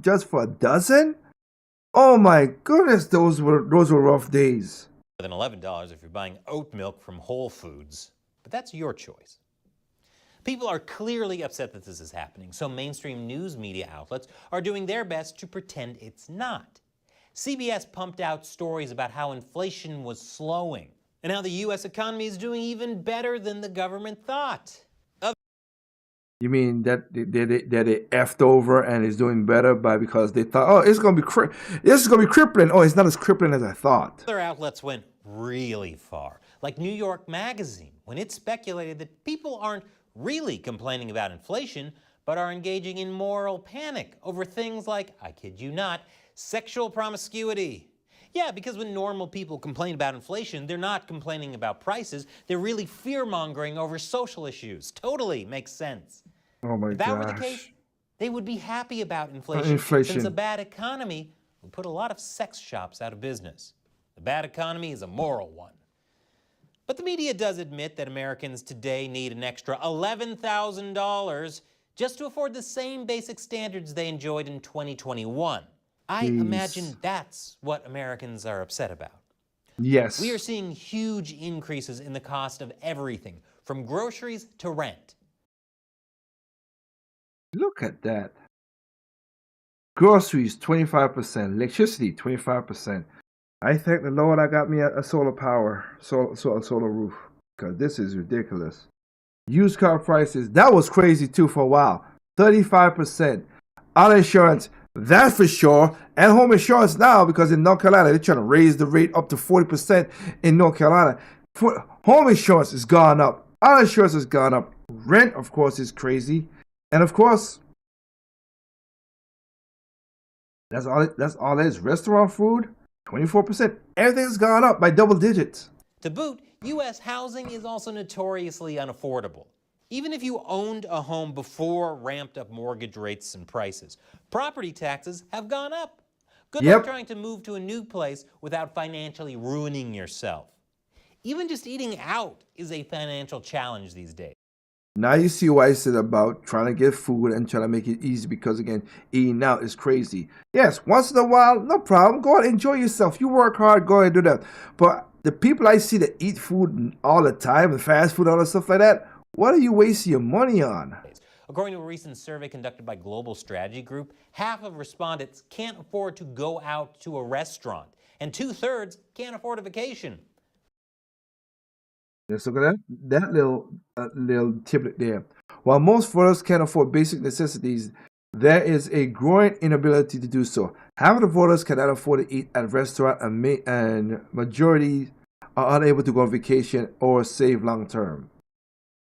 [SPEAKER 2] just for a dozen. Oh my goodness, those were rough days.
[SPEAKER 3] Than $11 if you're buying oat milk from Whole Foods. But that's your choice. People are clearly upset that this is happening, so mainstream news media outlets are doing their best to pretend it's not. CBS pumped out stories about how inflation was slowing and how the U.S. economy is doing even better than the government thought.
[SPEAKER 2] You mean that they effed over and is doing better because they thought, oh, this is gonna be crippling. Oh, it's not as crippling as I thought.
[SPEAKER 3] Other outlets went really far, like New York Magazine, when it speculated that people aren't really complaining about inflation, but are engaging in moral panic over things like, I kid you not, sexual promiscuity. Yeah, because when normal people complain about inflation, they're not complaining about prices. They're really fear-mongering over social issues. Totally makes sense.
[SPEAKER 2] Oh my gosh.
[SPEAKER 3] If that were the case, they would be happy about inflation. Since a bad economy would put a lot of sex shops out of business. The bad economy is a moral one. But the media does admit that Americans today need an extra $11,000 just to afford the same basic standards they enjoyed in 2021. I imagine that's what Americans are upset about.
[SPEAKER 2] Yes.
[SPEAKER 3] We are seeing huge increases in the cost of everything, from groceries to rent.
[SPEAKER 2] Look at that. Groceries, 25%. Electricity, 25%. I thank the Lord I got me a solar roof, because this is ridiculous. Used car prices, that was crazy too for a while. 35%. Auto insurance, that's for sure. And home insurance now, because in North Carolina, they're trying to raise the rate up to 40% in North Carolina. Home insurance has gone up. Auto insurance has gone up. Rent, of course, is crazy. And of course, that's all it is. Restaurant food, 24%. Everything's gone up by double digits.
[SPEAKER 3] To boot, U.S. housing is also notoriously unaffordable. Even if you owned a home before ramped up mortgage rates and prices, property taxes have gone up. Good luck trying to move to a new place without financially ruining yourself. Even just eating out is a financial challenge these days.
[SPEAKER 2] Now you see why I said about trying to get food and trying to make it easy, because again, eating out is crazy. Yes, once in a while, no problem. Go and enjoy yourself. You work hard, go ahead and do that. But the people I see that eat food all the time, and fast food, all that stuff like that, what are you wasting your money on?
[SPEAKER 3] According to a recent survey conducted by Global Strategy Group, half of respondents can't afford to go out to a restaurant, and 2/3 can't afford a vacation.
[SPEAKER 2] Let's look at that little tip there. While most voters can't afford basic necessities, there is a growing inability to do so. Half of the voters cannot afford to eat at restaurants, and majority are unable to go on vacation or save long term.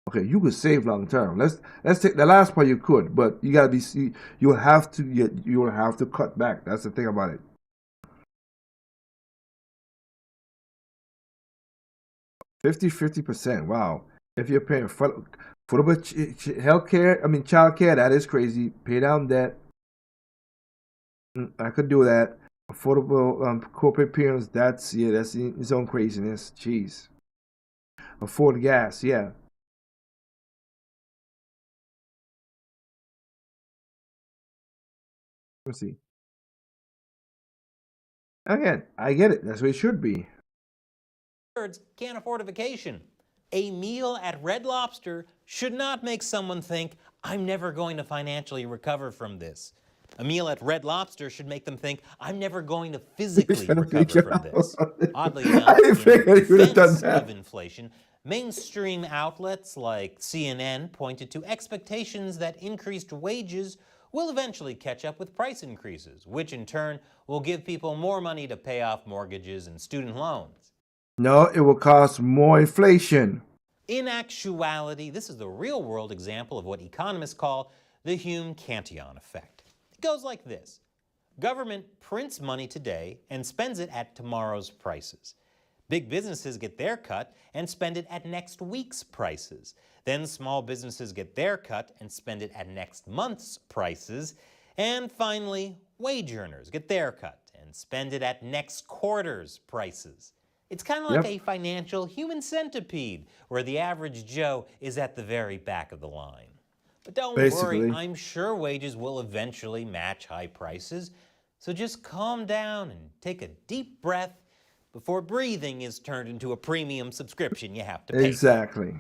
[SPEAKER 2] Okay, you could save long term. Let's take the last part. You could, but you gotta be. You will have to cut back. That's the thing about it. 50%. Wow. If you're paying for healthcare, childcare, that is crazy. Pay down debt. I could do that. Affordable corporate premiums. That's its own craziness. Jeez. Afford gas. Yeah. Let's see. Again, I get it. That's what it should be.
[SPEAKER 3] Can't afford a vacation. A meal at Red Lobster should not make someone think, I'm never going to financially recover from this. A meal at Red Lobster should make them think, I'm never going to physically recover from this. Oddly enough, in defense of inflation, mainstream outlets like CNN pointed to expectations that increased wages will eventually catch up with price increases, which in turn will give people more money to pay off mortgages and student loans.
[SPEAKER 2] No, it will cause more inflation.
[SPEAKER 3] In actuality, this is the real-world example of what economists call the Hume-Cantillon effect. It goes like this. Government prints money today and spends it at tomorrow's prices. Big businesses get their cut and spend it at next week's prices. Then small businesses get their cut and spend it at next month's prices. And finally, wage earners get their cut and spend it at next quarter's prices. It's kind of like a financial human centipede where the average Joe is at the very back of the line. But don't worry, I'm sure wages will eventually match high prices. So just calm down and take a deep breath before breathing is turned into a premium subscription you have to pay.
[SPEAKER 2] Exactly.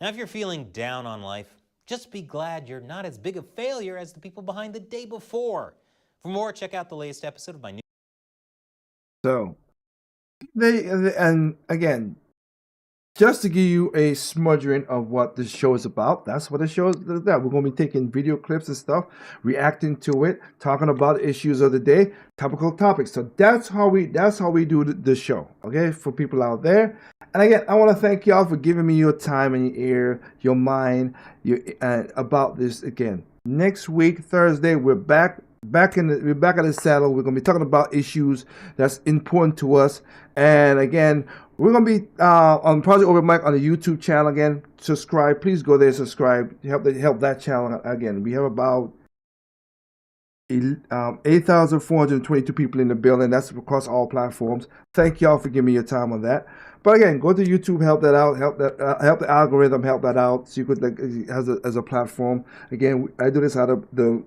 [SPEAKER 3] Now, if you're feeling down on life, just be glad you're not as big a failure as the people behind the day before. For more, check out the latest episode of my new.
[SPEAKER 2] So, and again, just to give you a smudging of what this show is about, that's what the show is about. We're going to be taking video clips and stuff, reacting to it, talking about issues of the day, topical topics. So that's how we do the show, okay, for people out there. And again, I want to thank y'all for giving me your time and your ear, your mind, about this again. Next week, Thursday, we're back at the saddle. We're going to be talking about issues that's important to us. And again, we're going to be on Project Over Mike on the YouTube channel. Again, subscribe. Please go there, subscribe. Help that channel. Again, we have about 8,422 people in the building. That's across all platforms. Thank y'all for giving me your time on that. But again, go to YouTube, help that out, help the algorithm, help that out. So you could as a platform. Again, I do this out of the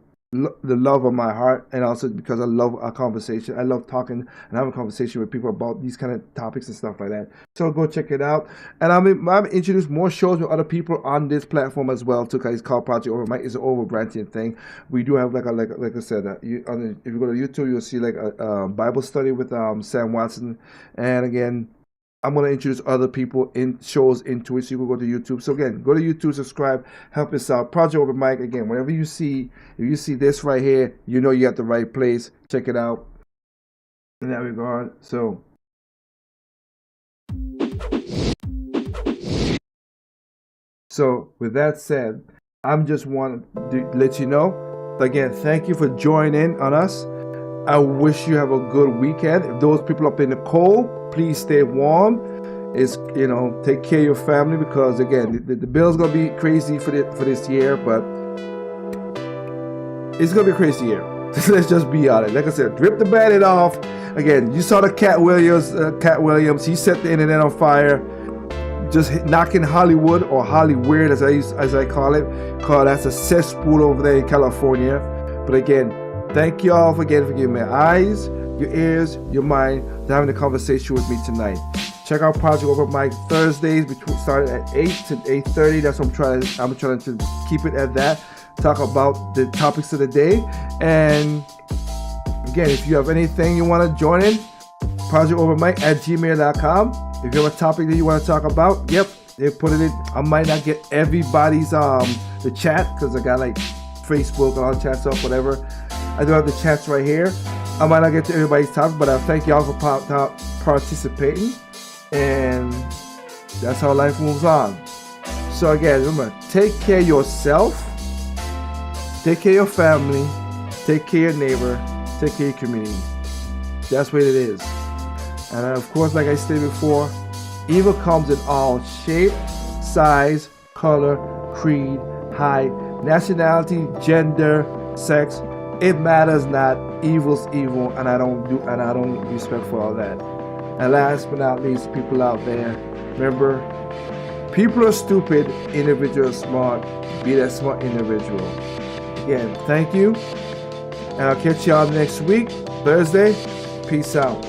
[SPEAKER 2] love of my heart, and also because I love our conversation. I love talking and having a conversation with people about these kind of topics and stuff like that. So go check it out. And I'm introduce more shows with other people on this platform as well too, because it's called Project Over Mike. It's an over-branching thing. We do have like I said, if you go to YouTube, you'll see like a Bible study with Sam Watson. And again, I'm going to introduce other people in shows into it, so you can go to YouTube. So again, go to YouTube, subscribe, help us out. Project Over Mike, again, whenever you see, if you see this right here, you know you're at the right place. Check it out in that regard. So with that said, I'm just want to let you know, again, thank you for joining on us. I wish you have a good weekend. If those people up in the cold, please stay warm. Take care of your family, because again, the bill's gonna be crazy for this year, but it's gonna be a crazy year. Let's just be honest. Like I said, rip the Band-Aid off. Again, you saw the Cat Williams. He set the internet on fire, just knocking Hollywood, or Hollyweird as I call it. Cause that's a cesspool over there in California. But again, thank y'all for giving me eyes, your ears, your mind, to having a conversation with me tonight. Check out Project Over Mike Thursdays starting at 8 to 8:30. That's what I'm trying to keep it at that. Talk about the topics of the day. And again, if you have anything you want to join in, projectovermike@gmail.com. If you have a topic that you want to talk about, they put it in. I might not get everybody's the chat, because I got like Facebook and all the chat stuff, whatever. I do have the chats right here. I might not get to everybody's topic, but I thank y'all for participating. And that's how life moves on. So again, remember, take care of yourself, take care of your family, take care of your neighbor, take care of your community. That's what it is. And of course, like I stated before, evil comes in all shape, size, color, creed, height, nationality, gender, sex. It matters not. Evil's evil, and I don't respect for all that. And last but not least, people out there, remember, people are stupid, individuals are smart. Be that smart individual. Again, thank you, and I'll catch y'all next week, Thursday. Peace out.